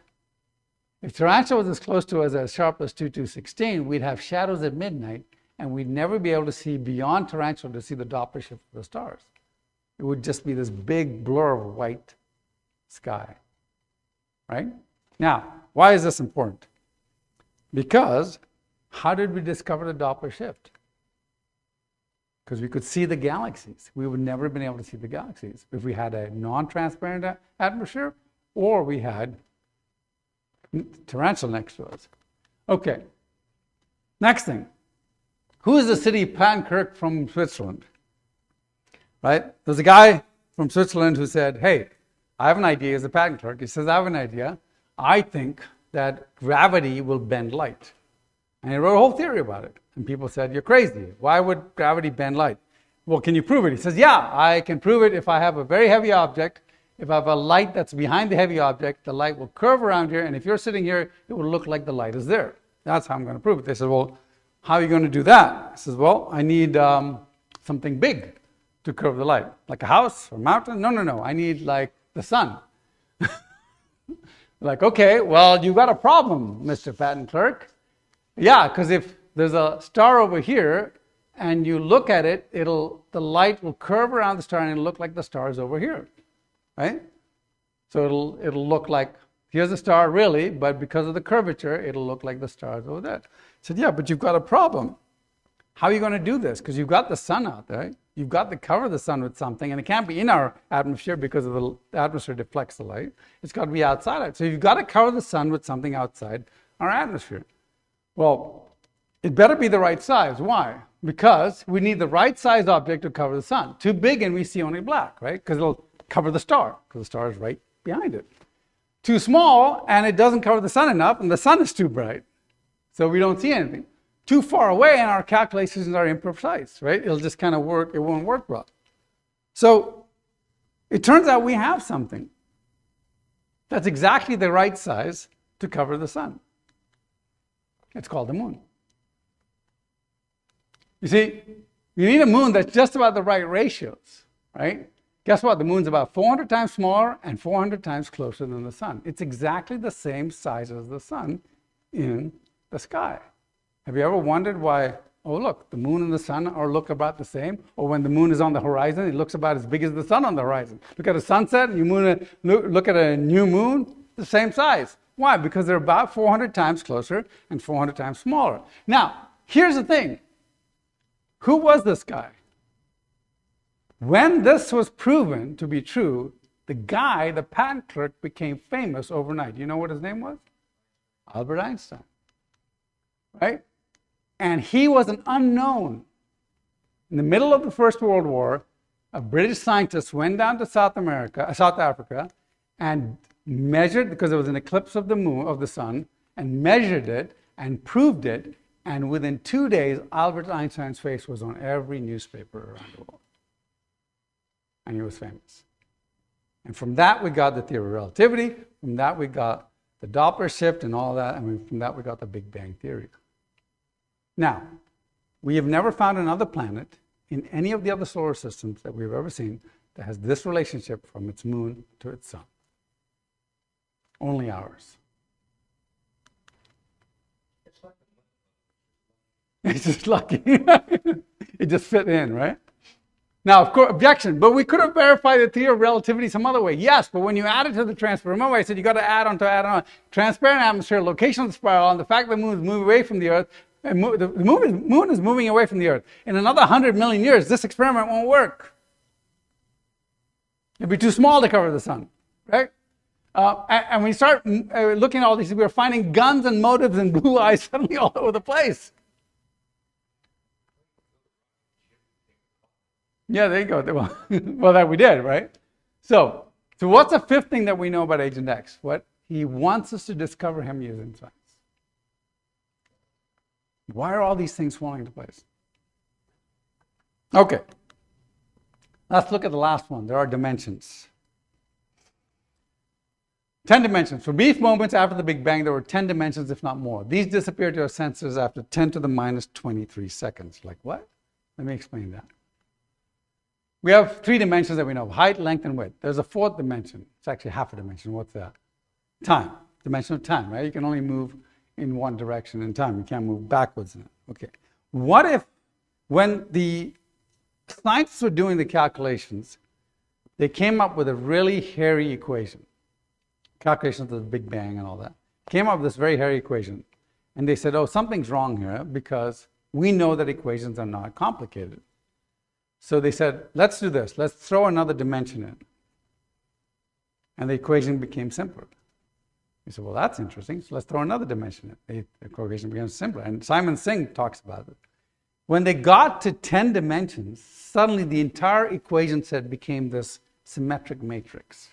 If Tarantula was as close to us as sharpless 2216, we'd have shadows at midnight and we'd never be able to see beyond Tarantula to see the Doppler shift of the stars. It would just be this big blur of white sky, right? Now, why is this important? Because how did we discover the Doppler shift? Because we could see the galaxies. We would never have been able to see the galaxies if we had a non-transparent atmosphere or we had Tarantula next to us. Okay, next thing. Who is the city of Patenkirk from Switzerland? Right? There's a guy from Switzerland who said, hey, I have an idea as a patent clerk. He says, I have an idea. I think that gravity will bend light. And he wrote a whole theory about it. And people said, you're crazy. Why would gravity bend light? Well, can you prove it? He says, yeah, I can prove it if I have a very heavy object. If I have a light that's behind the heavy object, the light will curve around here. And if you're sitting here, it will look like the light is there. That's how I'm going to prove it. They said, well, how are you going to do that? He says, well, I need something big to curve the light. Like a house or a mountain? No. I need like the sun. Like, okay, well, you've got a problem, Mr. Patent Clerk. Yeah, because if there's a star over here and you look at it, the light will curve around the star and it'll look like the star is over here, right? So it'll look like, here's the star really, but because of the curvature, it'll look like the star is over there. I said, yeah, but you've got a problem. How are you going to do this? Because you've got the sun out there. You've got to cover the sun with something, and it can't be in our atmosphere because of the atmosphere deflects the light. It's got to be outside it. So you've got to cover the sun with something outside our atmosphere. Well, it better be the right size. Why? Because we need the right size object to cover the sun. Too big and we see only black, right? Because it'll cover the star, because the star is right behind it. Too small and it doesn't cover the sun enough, and the sun is too bright. So we don't see anything. Too far away and our calculations are imprecise, right? It'll just kind of work, it won't work well. So it turns out we have something that's exactly the right size to cover the sun. It's called the moon. You see, you need a moon that's just about the right ratios, right? Guess what? The moon's about 400 times smaller and 400 times closer than the sun. It's exactly the same size as the sun in the sky. Have you ever wondered why, oh look, the moon and the sun look about the same? Or when the moon is on the horizon, it looks about as big as the sun on the horizon. Look at a sunset, and you look at a new moon, the same size. Why? Because they're about 400 times closer and 400 times smaller. Now, here's the thing. Who was this guy? When this was proven to be true, the patent clerk, became famous overnight. You know what his name was? Albert Einstein. Right? And he was an unknown. In the middle of the First World War, a British scientist went down to South Africa, and measured, because there was an eclipse of the sun, and measured it and proved it. And within 2 days, Albert Einstein's face was on every newspaper around the world. And he was famous. And from that, we got the theory of relativity. From that, we got the Doppler shift and all that. And from that, we got the Big Bang theory. Now, we have never found another planet in any of the other solar systems that we've ever seen that has this relationship from its moon to its sun. Only ours. It's just lucky. It just fit in, right? Now, of course, objection, but we could have verified the theory of relativity some other way. Yes, but when you add it to the transparent, remember I said you got to add on. Transparent atmosphere, location of the spiral, and the fact that the moon is moving away from the Earth, and the moon is moving away from the Earth. In another 100 million years, this experiment won't work. It'll be too small to cover the sun, right? And when you start looking at all these, we're finding guns and motives and blue eyes suddenly all over the place. Yeah, there you go. Well, that we did, right? So what's the fifth thing that we know about Agent X? What? He wants us to discover him using science. Why are all these things falling into place? Okay. Let's look at the last one. There are dimensions. 10 dimensions. For brief moments after the Big Bang, there were 10 dimensions, if not more. These disappeared to our senses after 10 to the minus 23 seconds. Like what? Let me explain that. We have 3 dimensions that we know, height, length, and width. There's a 4th dimension. It's actually half a dimension. What's that? Time. Dimension of time, right? You can only move in one direction in time. You can't move backwards in it. Okay. What if, when the scientists were doing the calculations, they came up with a really hairy equation. Calculations of the Big Bang and all that. Came up with this very hairy equation. And they said, oh, something's wrong here because we know that equations are not complicated. So they said, let's do this. Let's throw another dimension in. And the equation became simpler. You said, well, that's interesting. So let's throw another dimension in. The equation becomes simpler. And Simon Singh talks about it. When they got to 10 dimensions, suddenly the entire equation set became this symmetric matrix.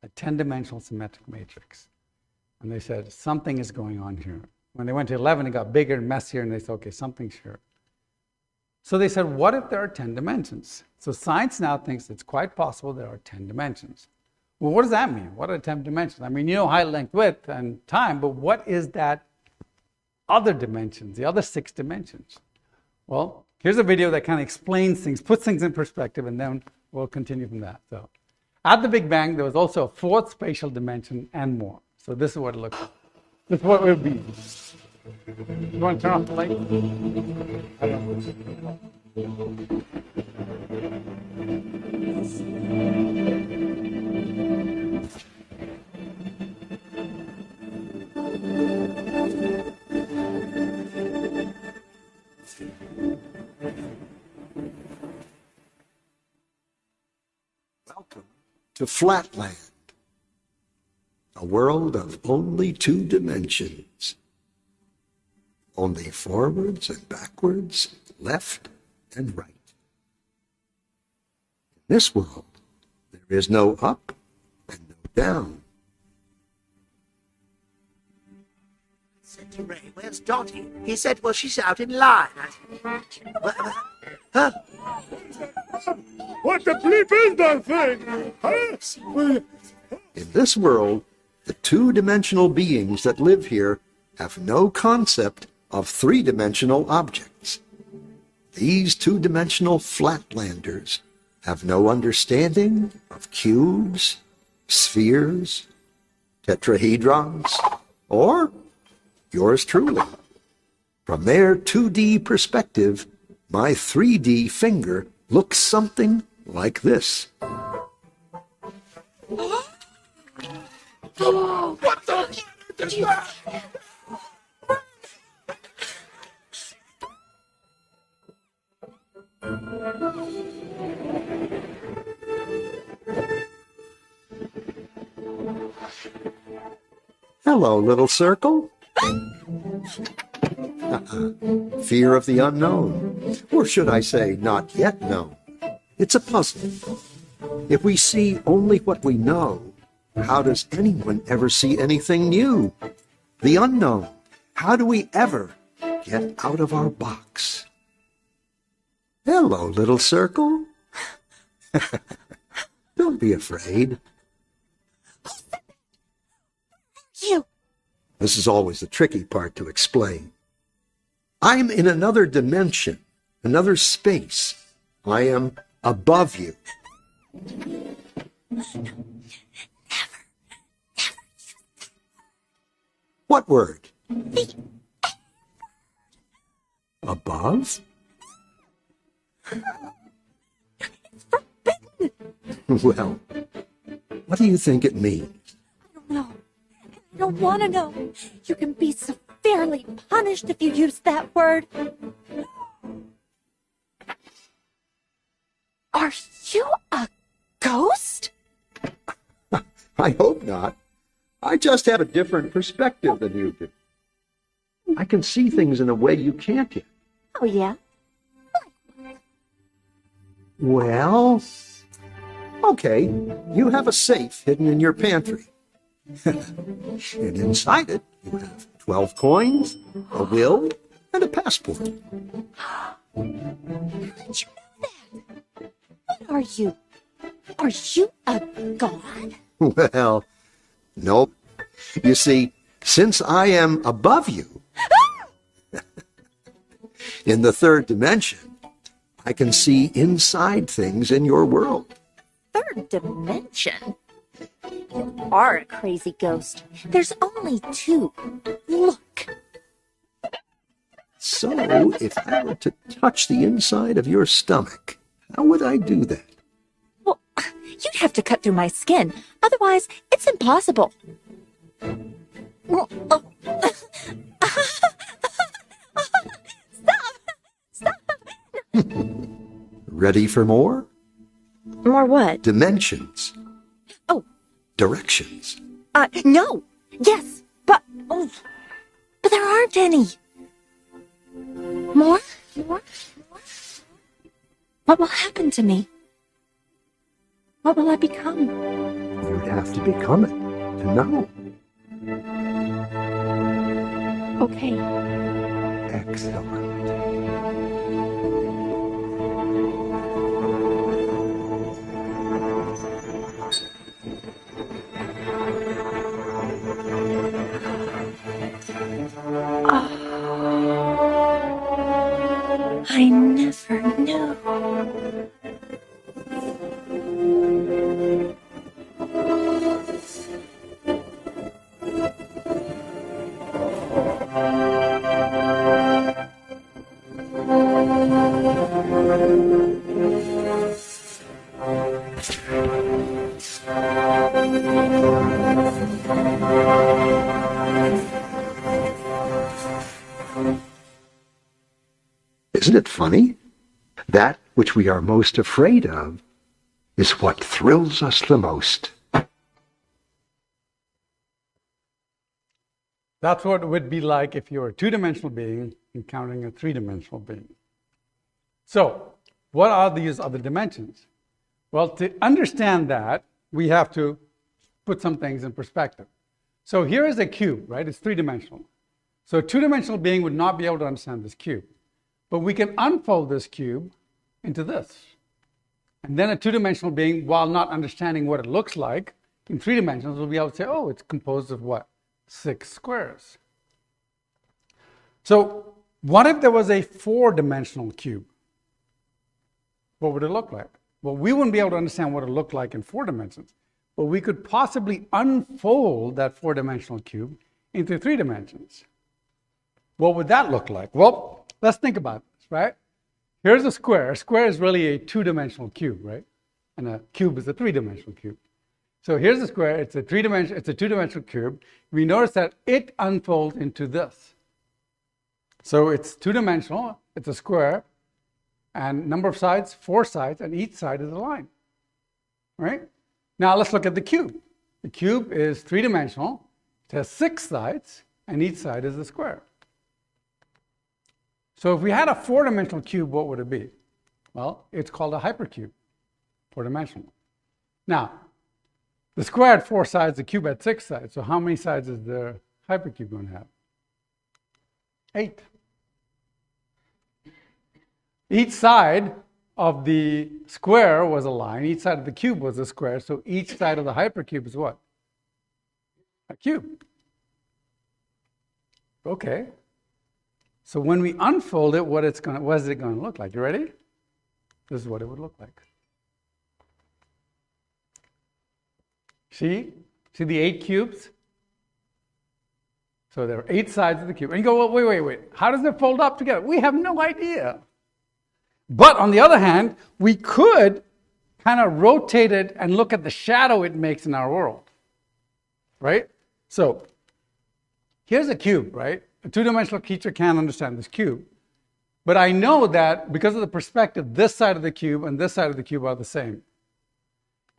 A 10-dimensional symmetric matrix. And they said, something is going on here. When they went to 11, it got bigger and messier, and they said, okay, something's here. So they said, what if there are 10 dimensions? So science now thinks it's quite possible there are 10 dimensions. Well, what does that mean? What are 10 dimensions? I mean, you know height, length, width, and time, but what is that other dimensions, the other 6 dimensions? Well, here's a video that kind of explains things, puts things in perspective, and then we'll continue from that. So, at the Big Bang, there was also a 4th spatial dimension and more. So this is what it looks like. This is what it would be. You want to turn off the light? I don't know. Welcome to Flatland, a world of only two dimensions. Only forwards and backwards, left and right. In this world, there is no up and no down. Said to Ray, "Where's Dottie?" He said, "Well, she's out in line." Huh? What the bleep is that thing? Huh? In this world, the two-dimensional beings that live here have no concept of three-dimensional objects. These two-dimensional flatlanders have no understanding of cubes, spheres, tetrahedrons, or yours truly. From their 2D perspective, my 3D finger looks something like this. What the? Hello, little circle. Fear of the unknown, or should I say, not yet known. It's a puzzle. If we see only what we know, how does anyone ever see anything new? The unknown. How do we ever get out of our box? Hello, little circle. Don't be afraid. You. This is always the tricky part to explain. I'm in another dimension, another space. I am above you. What word? Above? Well, what do you think it means? I don't know. I don't want to know. You can be severely punished if you use that word. Are you a ghost? I hope not. I just have a different perspective than you do. I can see things in a way you can't yet. Oh, yeah? Well, okay, you have a safe hidden in your pantry. And inside it, you have 12 coins, a will, and a passport. How did you know that? What are you? Are you a god? Well, nope. You see, since I am above you, in the third dimension, I can see inside things in your world. Third dimension? You are a crazy ghost. There's only two. Look. So, if I were to touch the inside of your stomach, how would I do that? Well, you'd have to cut through my skin. Otherwise, it's impossible. Stop! Ready for more? More what? Dimensions. Oh. Directions. No. Yes, but there aren't any. More? What will happen to me? What will I become? You'd have to become it to know. Okay. Excellent. I never knew. Isn't it funny? That which we are most afraid of is what thrills us the most. That's what it would be like if you were a two-dimensional being encountering a three-dimensional being. So, what are these other dimensions? Well, to understand that, we have to put some things in perspective. So here is a cube, right? It's three-dimensional. So a two-dimensional being would not be able to understand this cube. But we can unfold this cube into this. And then a two-dimensional being, while not understanding what it looks like, in three dimensions, will be able to say, oh, it's composed of what? 6 squares. So what if there was a four-dimensional cube? What would it look like? Well, we wouldn't be able to understand what it looked like in 4 dimensions, but we could possibly unfold that four-dimensional cube into 3 dimensions. What would that look like? Well, let's think about this, right? Here's a square. A square is really a two-dimensional cube, right? And a cube is a three-dimensional cube. So here's a square. It's a two-dimensional cube. We notice that it unfolds into this. So it's two-dimensional. It's a square. And number of sides, 4 sides, and each side is a line. Right? Now let's look at the cube. The cube is three-dimensional. It has 6 sides, and each side is a square. So if we had a 4-dimensional cube, what would it be? Well, it's called a hypercube, 4-dimensional. Now, the square had 4 sides, the cube had 6 sides. So how many sides is the hypercube going to have? 8. Each side of the square was a line. Each side of the cube was a square. So each side of the hypercube is what? A cube. Okay. So when we unfold it, what is it going to look like? You ready? This is what it would look like. See the 8 cubes? So there are 8 sides of the cube. And you go, well, wait. How does it fold up together? We have no idea. But on the other hand, we could kind of rotate it and look at the shadow it makes in our world. Right? So here's a cube, right? A two-dimensional creature can't understand this cube. But I know that because of the perspective, this side of the cube and this side of the cube are the same.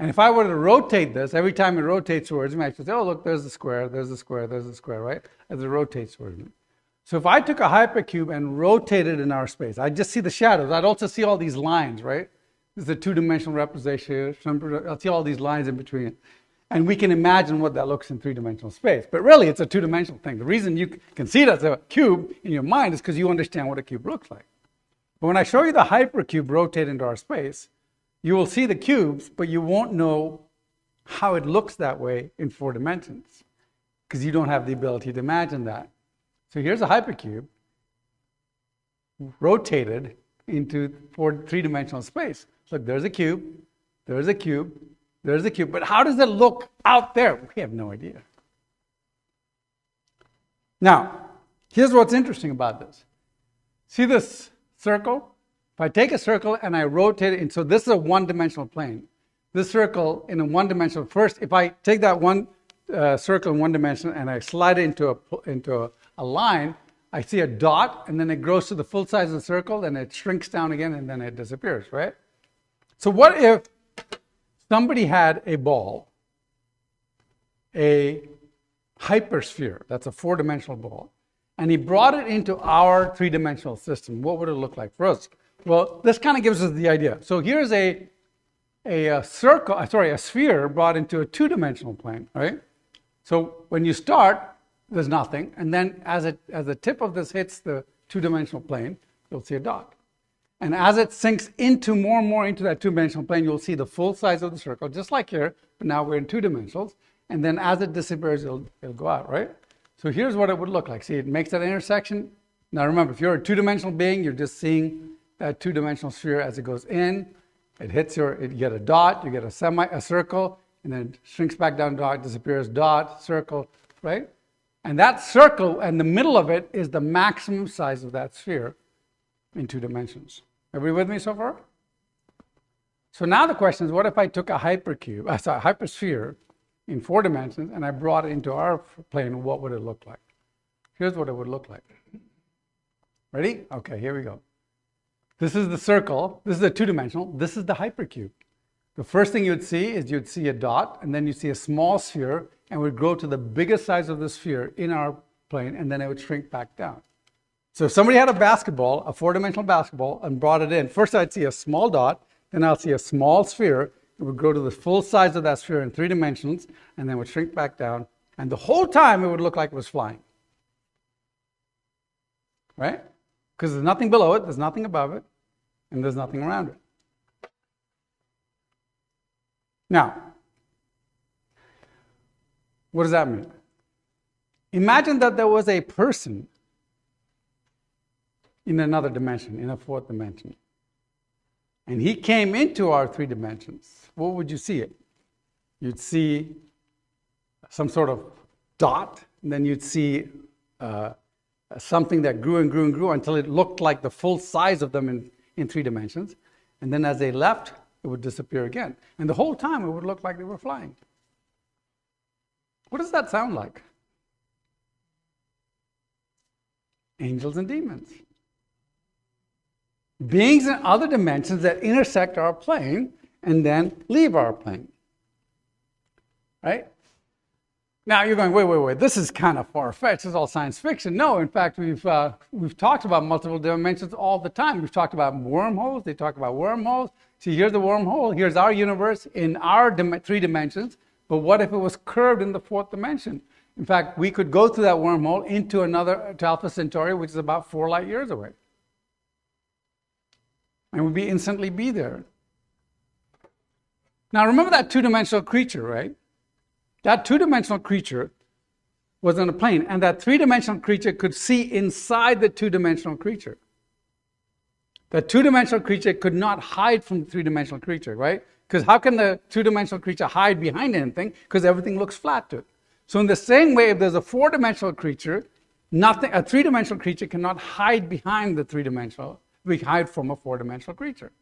And if I were to rotate this, every time it rotates towards me, I should say, oh, look, there's the square, there's the square, there's the square, right? As it rotates towards me. So if I took a hypercube and rotated in our space, I'd just see the shadows. I'd also see all these lines, right? This is a two-dimensional representation. I'll see all these lines in between it. And we can imagine what that looks in three-dimensional space. But really, it's a two-dimensional thing. The reason you can see it as a cube in your mind is because you understand what a cube looks like. But when I show you the hypercube rotate into our space, you will see the cubes, but you won't know how it looks that way in 4 dimensions because you don't have the ability to imagine that. So here's a hypercube rotated into 3-dimensional space. Look, there's a cube, there's a cube, there's a cube. But how does it look out there? We have no idea. Now, here's what's interesting about this. See this circle? If I take a circle and I rotate it, and so this is a one-dimensional plane. This circle in a one-dimensional, first, if I take that one circle in one dimension and I slide it into a line, I see a dot, and then it grows to the full size of the circle, then it shrinks down again, and then it disappears, right? So what if somebody had a ball, a hypersphere, that's a 4-dimensional ball, and he brought it into our 3-dimensional system? What would it look like for us? Well, this kind of gives us the idea. So here's a sphere brought into a 2-dimensional plane, right? So when you start, there's nothing, and then as the tip of this hits the 2-dimensional plane, you'll see a dot. And as it sinks into more and more into that 2-dimensional plane, you'll see the full size of the circle, just like here, but now we're in 2 dimensionals. And then as it disappears, it'll go out, right? So here's what it would look like. See, it makes that intersection. Now remember, if you're a 2-dimensional being, you're just seeing that 2-dimensional sphere as it goes in. It hits you get a dot, you get a circle, and then it shrinks back down, dot, disappears, dot, circle, right? And that circle, and the middle of it, is the maximum size of that sphere in 2 dimensions. Everybody with me so far? So now the question is, what if I took a hypersphere in 4 dimensions and I brought it into our plane? What would it look like? Here's what it would look like. Ready? Okay, here we go. This is the circle. This is a 2-dimensional. This is the hypercube. The first thing you'd see is you'd see a dot, and then you'd see a small sphere, and it would grow to the biggest size of the sphere in our plane, and then it would shrink back down. So if somebody had a basketball, a 4-dimensional basketball, and brought it in, first I'd see a small dot, then I'll see a small sphere. It would grow to the full size of that sphere in 3 dimensions, and then would shrink back down, and the whole time it would look like it was flying. Right? Because there's nothing below it, there's nothing above it, and there's nothing around it. Now, what does that mean? Imagine that there was a person in another dimension, in a 4th dimension, and he came into our 3 dimensions. What would you see it? You'd see some sort of dot, and then you'd see something that grew and grew and grew until it looked like the full size of them in 3 dimensions. And then as they left, it would disappear again. And the whole time it would look like they were flying. What does that sound like? Angels and demons. Beings in other dimensions that intersect our plane and then leave our plane. Right? Now you're going, wait, this is kind of far-fetched, this is all science fiction. No, in fact, we've talked about multiple dimensions all the time. We've talked about wormholes, they talk about wormholes. See, here's the wormhole, here's our universe in our 3 dimensions, but what if it was curved in the 4th dimension? In fact, we could go through that wormhole to Alpha Centauri, which is about 4 light years away. And we'd instantly be there. Now remember that 2-dimensional creature, right? That 2-dimensional creature was on a plane, and that 3-dimensional creature could see inside the 2-dimensional creature. That 2-dimensional creature could not hide from the 3-dimensional creature, right? Because how can the 2-dimensional creature hide behind anything? Because everything looks flat to it. So in the same way, if there's a 4-dimensional creature, a 3-dimensional creature cannot hide behind the 3-dimensional. We hide from a 4-dimensional creature.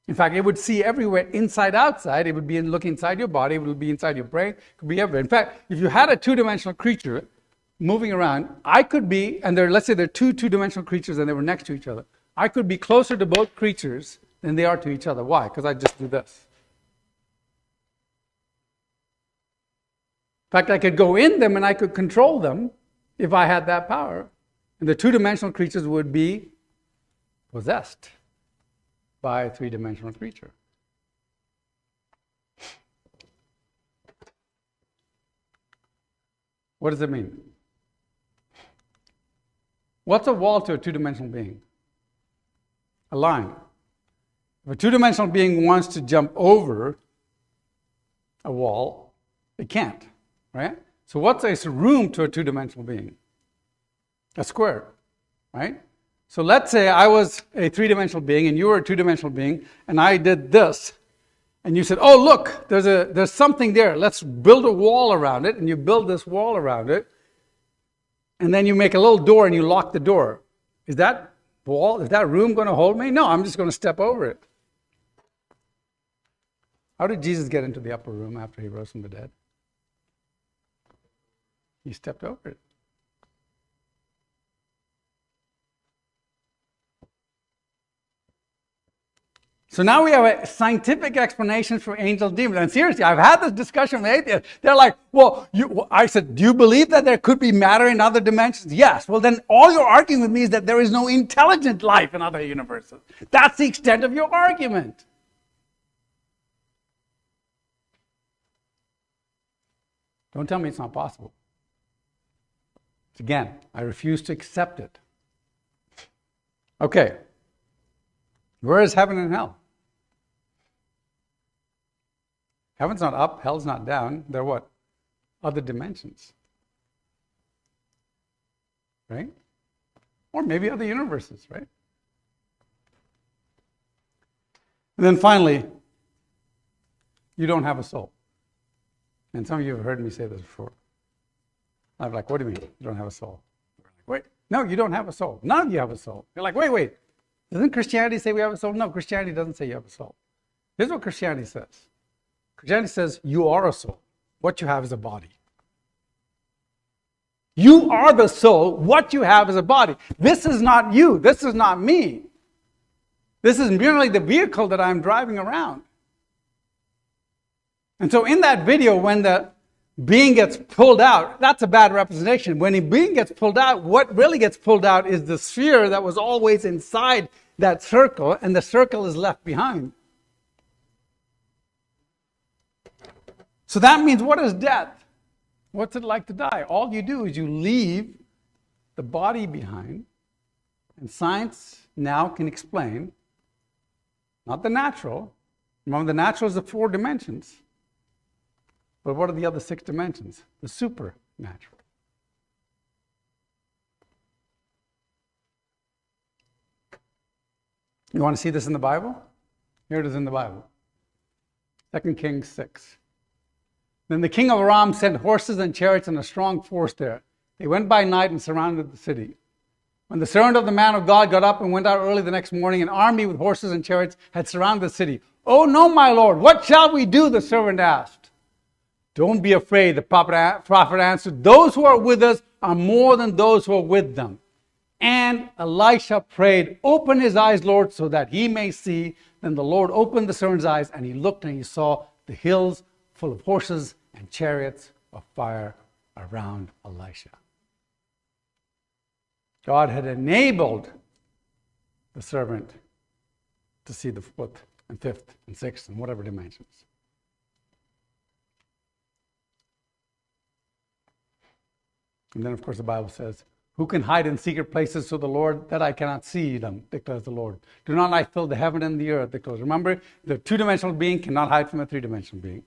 In fact, it would see everywhere, inside, outside. It would be look inside your body. It would be inside your brain. It could be everywhere. In fact, if you had a 2-dimensional creature moving around, I could be, and let's say there are 2 2-dimensional creatures and they were next to each other. I could be closer to both creatures than they are to each other. Why? Because I just do this. In fact, I could go in them and I could control them if I had that power. And the 2-dimensional creatures would be possessed by a 3-dimensional creature. What does it mean? What's a wall to a 2-dimensional being? A line. If a 2-dimensional being wants to jump over a wall, it can't, right? So what's a room to a 2-dimensional being? A square, right? So let's say I was a 3-dimensional being and you were a 2-dimensional being, and I did this, and you said, oh, look, there's something there. Let's build a wall around it, and you build this wall around it, and then you make a little door and you lock the door. Is that room going to hold me? No, I'm just going to step over it. How did Jesus get into the upper room after he rose from the dead? He stepped over it. So now we have a scientific explanation for angel demons. And seriously, I've had this discussion with atheists. They're like, well, I said, do you believe that there could be matter in other dimensions? Yes. Well, then all you're arguing with me is that there is no intelligent life in other universes. That's the extent of your argument. Don't tell me it's not possible. Again, I refuse to accept it. Okay. Where is heaven and hell? Heaven's not up, hell's not down. They're what? Other dimensions. Right? Or maybe other universes, right? And then finally, you don't have a soul. And some of you have heard me say this before. I'm like, what do you mean you don't have a soul? Wait, no, you don't have a soul. None of you have a soul. You're like, wait. Doesn't Christianity say we have a soul? No, Christianity doesn't say you have a soul. Here's what Christianity says. Christianity says you are a soul. What you have is a body. You are the soul. What you have is a body. This is not you. This is not me. This is merely the vehicle that I'm driving around. And so in that video, when the being gets pulled out, that's a bad representation. When a being gets pulled out, what really gets pulled out is the sphere that was always inside that circle, and the circle is left behind. So that means, what is death? What's it like to die? All you do is you leave the body behind, and science now can explain, not the natural. Remember, the natural is the 4 dimensions. But what are the other 6 dimensions? The supernatural. You want to see this in the Bible? Here it is in the Bible. 2 Kings 6. Then the king of Aram sent horses and chariots and a strong force there. They went by night and surrounded the city. When the servant of the man of God got up and went out early the next morning, an army with horses and chariots had surrounded the city. "Oh no, my lord, what shall we do?" the servant asked. "Don't be afraid," the prophet answered. "Those who are with us are more than those who are with them." And Elisha prayed, "Open his eyes, Lord, so that he may see." Then the Lord opened the servant's eyes, and he looked and he saw the hills full of horses and chariots of fire around Elisha. God had enabled the servant to see the 4th and 5th and 6th and whatever dimensions. And then, of course, the Bible says, "Who can hide in secret places to the Lord, that I cannot see them, declares the Lord. Do not I fill the heaven and the earth," declares. Remember, the 2-dimensional being cannot hide from a 3-dimensional being.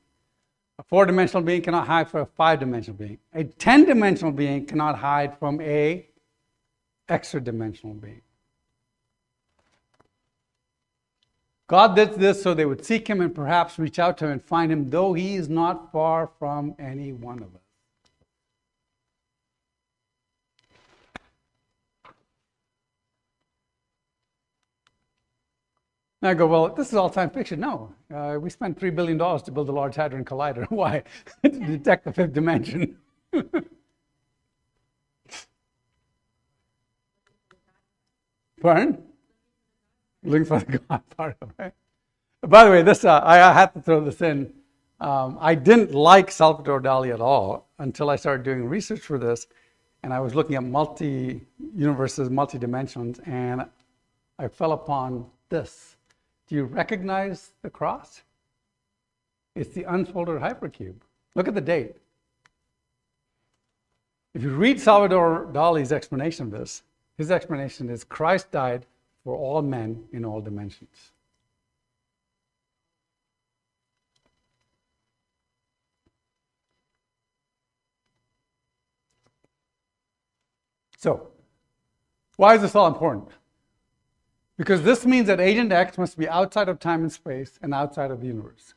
A 4-dimensional being cannot hide from a 5-dimensional being. A 10-dimensional being cannot hide from a extra-dimensional being. God did this so they would seek him and perhaps reach out to him and find him, though he is not far from any one of us. And I go, well, this is all science fiction. No, we spent $3 billion to build a Large Hadron Collider. Why? To detect the 5th dimension. Pardon? Looking for the God part of it. By the way, this I had to throw this in. I didn't like Salvador Dali at all until I started doing research for this, and I was looking at multi-universes, multi-dimensions, and I fell upon this. Do you recognize the cross? It's the unfolded hypercube. Look at the date. If you read Salvador Dali's explanation of this, his explanation is Christ died for all men in all dimensions. So, why is this all important? Because this means that Agent X must be outside of time and space and outside of the universe.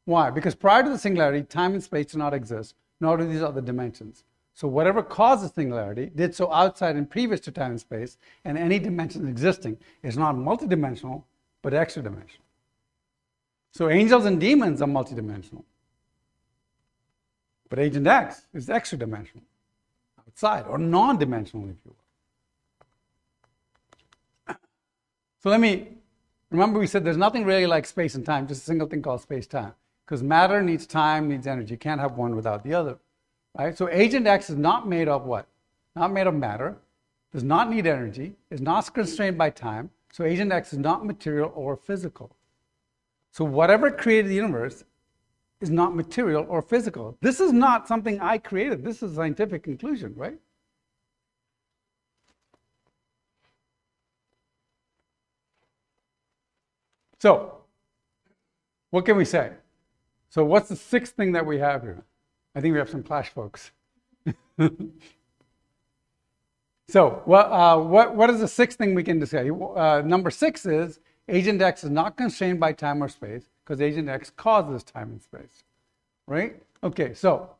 Why? Because prior to the singularity, time and space do not exist, nor do these other dimensions. So whatever causes singularity did so outside and previous to time and space, and any dimension existing is not multidimensional, but extra-dimensional. So angels and demons are multidimensional. But Agent X is extra-dimensional, outside, or non-dimensional, if you will. So remember we said there's nothing really like space and time, just a single thing called space-time. Because matter needs time, needs energy. You can't have one without the other. Right? So Agent X is not made of what? Not made of matter, does not need energy, is not constrained by time. So Agent X is not material or physical. So whatever created the universe is not material or physical. This is not something I created. This is a scientific conclusion, right? So, what can we say? So what's the 6th thing that we have here? I think we have some clash, folks. So, what is the 6th thing we can say? Number 6 is Agent X is not constrained by time or space because Agent X causes time and space, right? Okay, so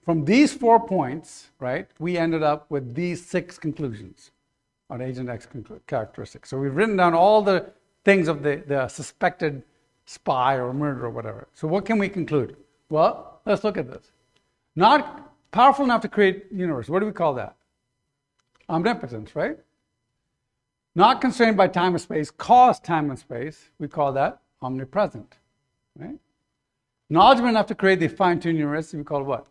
from these 4 points, right, we ended up with these 6 conclusions. on Agent X characteristics. So we've written down all the things of the suspected spy or murderer or whatever. So what can we conclude? Well, let's look at this. Not powerful enough to create the universe. What do we call that? Omnipotence, right? Not constrained by time and space, caused time and space. We call that omnipresent, right? Knowledgeable enough to create the fine-tuned universe. We call it what?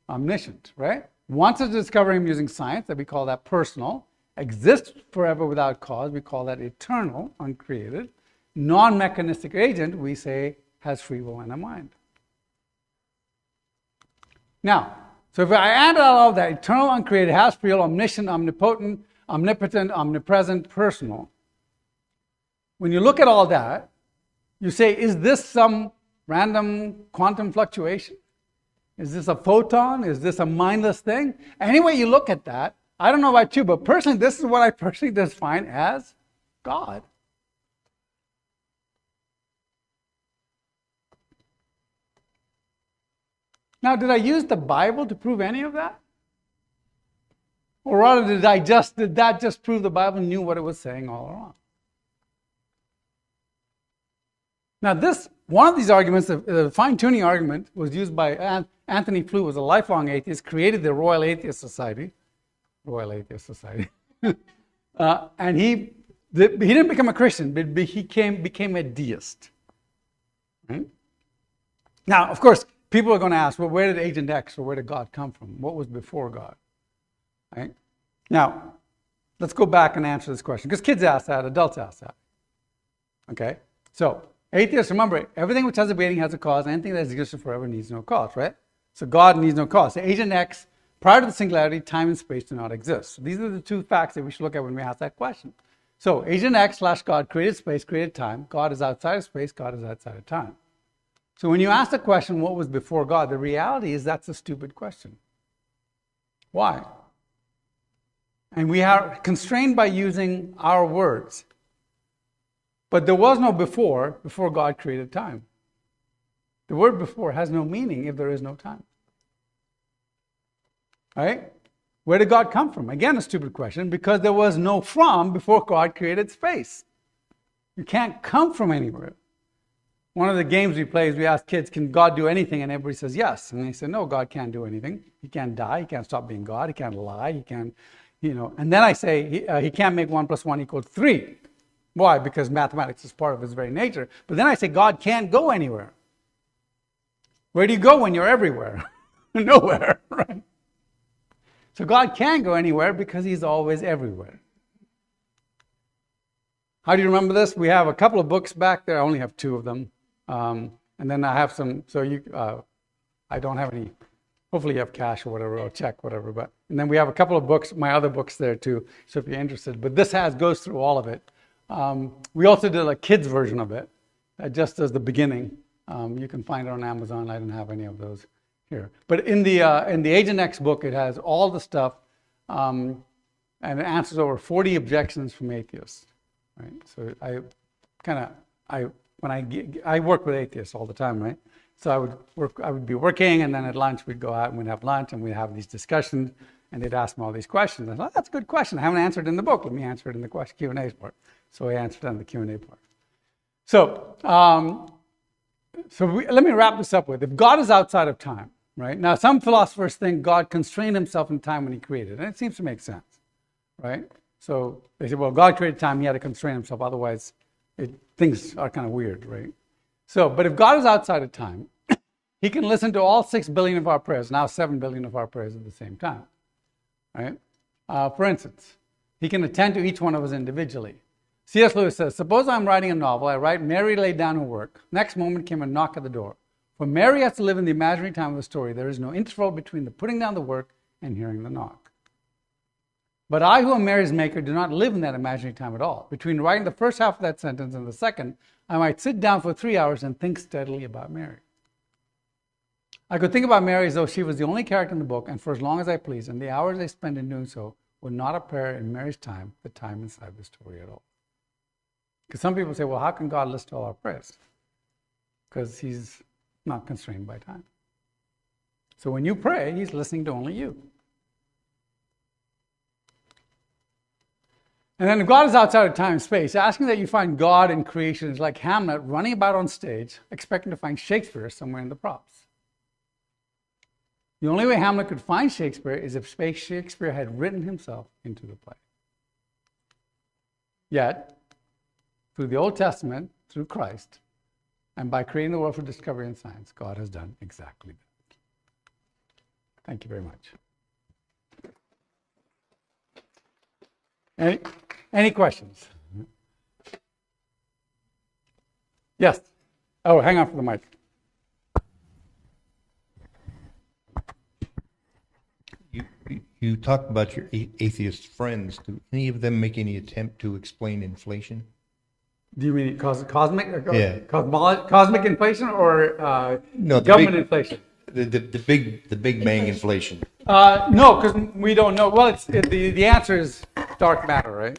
Omniscient, right? Wants to discover him using science. That we call that personal. Exists forever without cause. We call that eternal, uncreated. Non-mechanistic agent, we say, has free will and a mind. Now, so if I add all of that, eternal, uncreated, has free will, omniscient, omnipotent, omnipotent, omnipresent, personal. When you look at all that, you say, is this some random quantum fluctuation? Is this a photon? Is this a mindless thing? Any way you look at that, I don't know about you, but personally, this is what I personally define as God. Now, did I use the Bible to prove any of that? Or rather, did that just prove the Bible knew what it was saying all along? Now, one of these arguments, the fine-tuning argument, was used by Anthony Flew, who was a lifelong atheist, created the Royal Atheist Society. And he didn't become a Christian, but he became a deist. Right? Now, of course, people are going to ask, well, where did Agent X or where did God come from? What was before God? Right? Now, let's go back and answer this question, because kids ask that, adults ask that. Okay? So, atheists, remember, everything which has a beginning has a cause, and anything that has existed forever needs no cause, right? So God needs no cause. So Agent X, prior to the singularity, time and space do not exist. So these are the two facts that we should look at when we ask that question. So Agent X / God created space, created time. God is outside of space, God is outside of time. So when you ask the question, what was before God, the reality is that's a stupid question. Why? And we are constrained by using our words. But there was no before God created time. The word before has no meaning if there is no time. Right? Where did God come from? Again, a stupid question, because there was no from before God created space. You can't come from anywhere. One of the games we play is we ask kids, can God do anything? And everybody says yes. And they say, no, God can't do anything. He can't die. He can't stop being God. He can't lie. He can't, And then I say, he can't make 1 + 1 = 3. Why? Because mathematics is part of his very nature. But then I say, God can't go anywhere. Where do you go when you're everywhere? Nowhere, right? So God can't go anywhere because he's always everywhere. How do you remember this? We have a couple of books back there. I only have 2 of them. And then I have some, I don't have any, hopefully you have cash or whatever, or check, whatever. And then we have a couple of books, my other books there too, so if you're interested. But this goes through all of it. We also did a kids version of it, just as the beginning. You can find it on Amazon. I didn't have any of those here. But in the Agent X book, it has all the stuff, and it answers over 40 objections from atheists. Right? So I work with atheists all the time, right? So I would be working, and then at lunch we'd go out and we'd have lunch and we'd have these discussions, and they'd ask me all these questions. I thought, that's a good question. I haven't answered it in the book. Let me answer it in the Q&A part. So I answered it in the Q&A part. So let me wrap this up with, if God is outside of time, right? Now, some philosophers think God constrained himself in time when he created, and it seems to make sense, right? So they say, well, God created time, he had to constrain himself, otherwise things are kind of weird, right? So, but if God is outside of time, he can listen to all 6 billion of our prayers, now 7 billion of our prayers at the same time, right? For instance, he can attend to each one of us individually. C.S. Lewis says, suppose I'm writing a novel, I write, Mary laid down her work. Next moment came a knock at the door. For Mary has to live in the imaginary time of the story. There is no interval between the putting down the work and hearing the knock. But I, who am Mary's maker, do not live in that imaginary time at all. Between writing the first half of that sentence and the second, I might sit down for 3 hours and think steadily about Mary. I could think about Mary as though she was the only character in the book, and for as long as I please, and the hours I spend in doing so would not appear in Mary's time, the time inside the story at all. Because some people say, well, how can God list all our prayers? Because he's not constrained by time. So when you pray, he's listening to only you. And then if God is outside of time and space, asking that you find God in creation is like Hamlet running about on stage, expecting to find Shakespeare somewhere in the props. The only way Hamlet could find Shakespeare is if Shakespeare had written himself into the play. Yet, through the Old Testament, through Christ, and by creating the world for discovery and science, God has done exactly that. Thank you very much. Any questions? Yes. Oh, hang on for the mic. You talked about your atheist friends. Do any of them make any attempt to explain inflation? Do you mean cosmic? Yeah. Cosmic inflation or No, government inflation? The Big Bang inflation. No, because we don't know. Well, the answer is dark matter, right?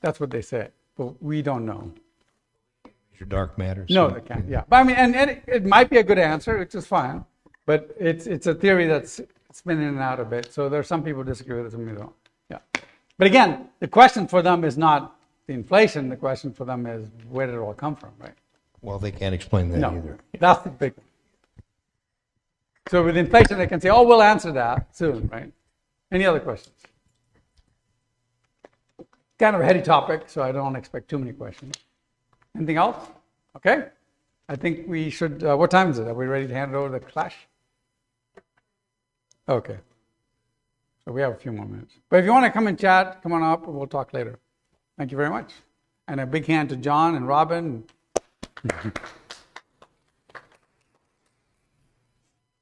That's what they say, but we don't know. Your dark matter. No, they can't. Yeah, but I mean, and it might be a good answer, which is fine, but it's a theory that's spinning in and out a bit. So there are some people who disagree with it, some people don't. Yeah, but again, the question for them is not the inflation. The question for them is where did it all come from, right? Well, they can't explain that No, either. that's the big one. So with inflation, they can say, "Oh, we'll answer that soon," right? Any other questions? Kind of a heady topic, so I don't expect too many questions. Anything else? Okay. I think we should. What time is it? Are we ready to hand it over to the clash? Okay. So we have a few more minutes. But if you want to come and chat, come on up, and we'll talk later. Thank you very much. And a big hand to John and Robin.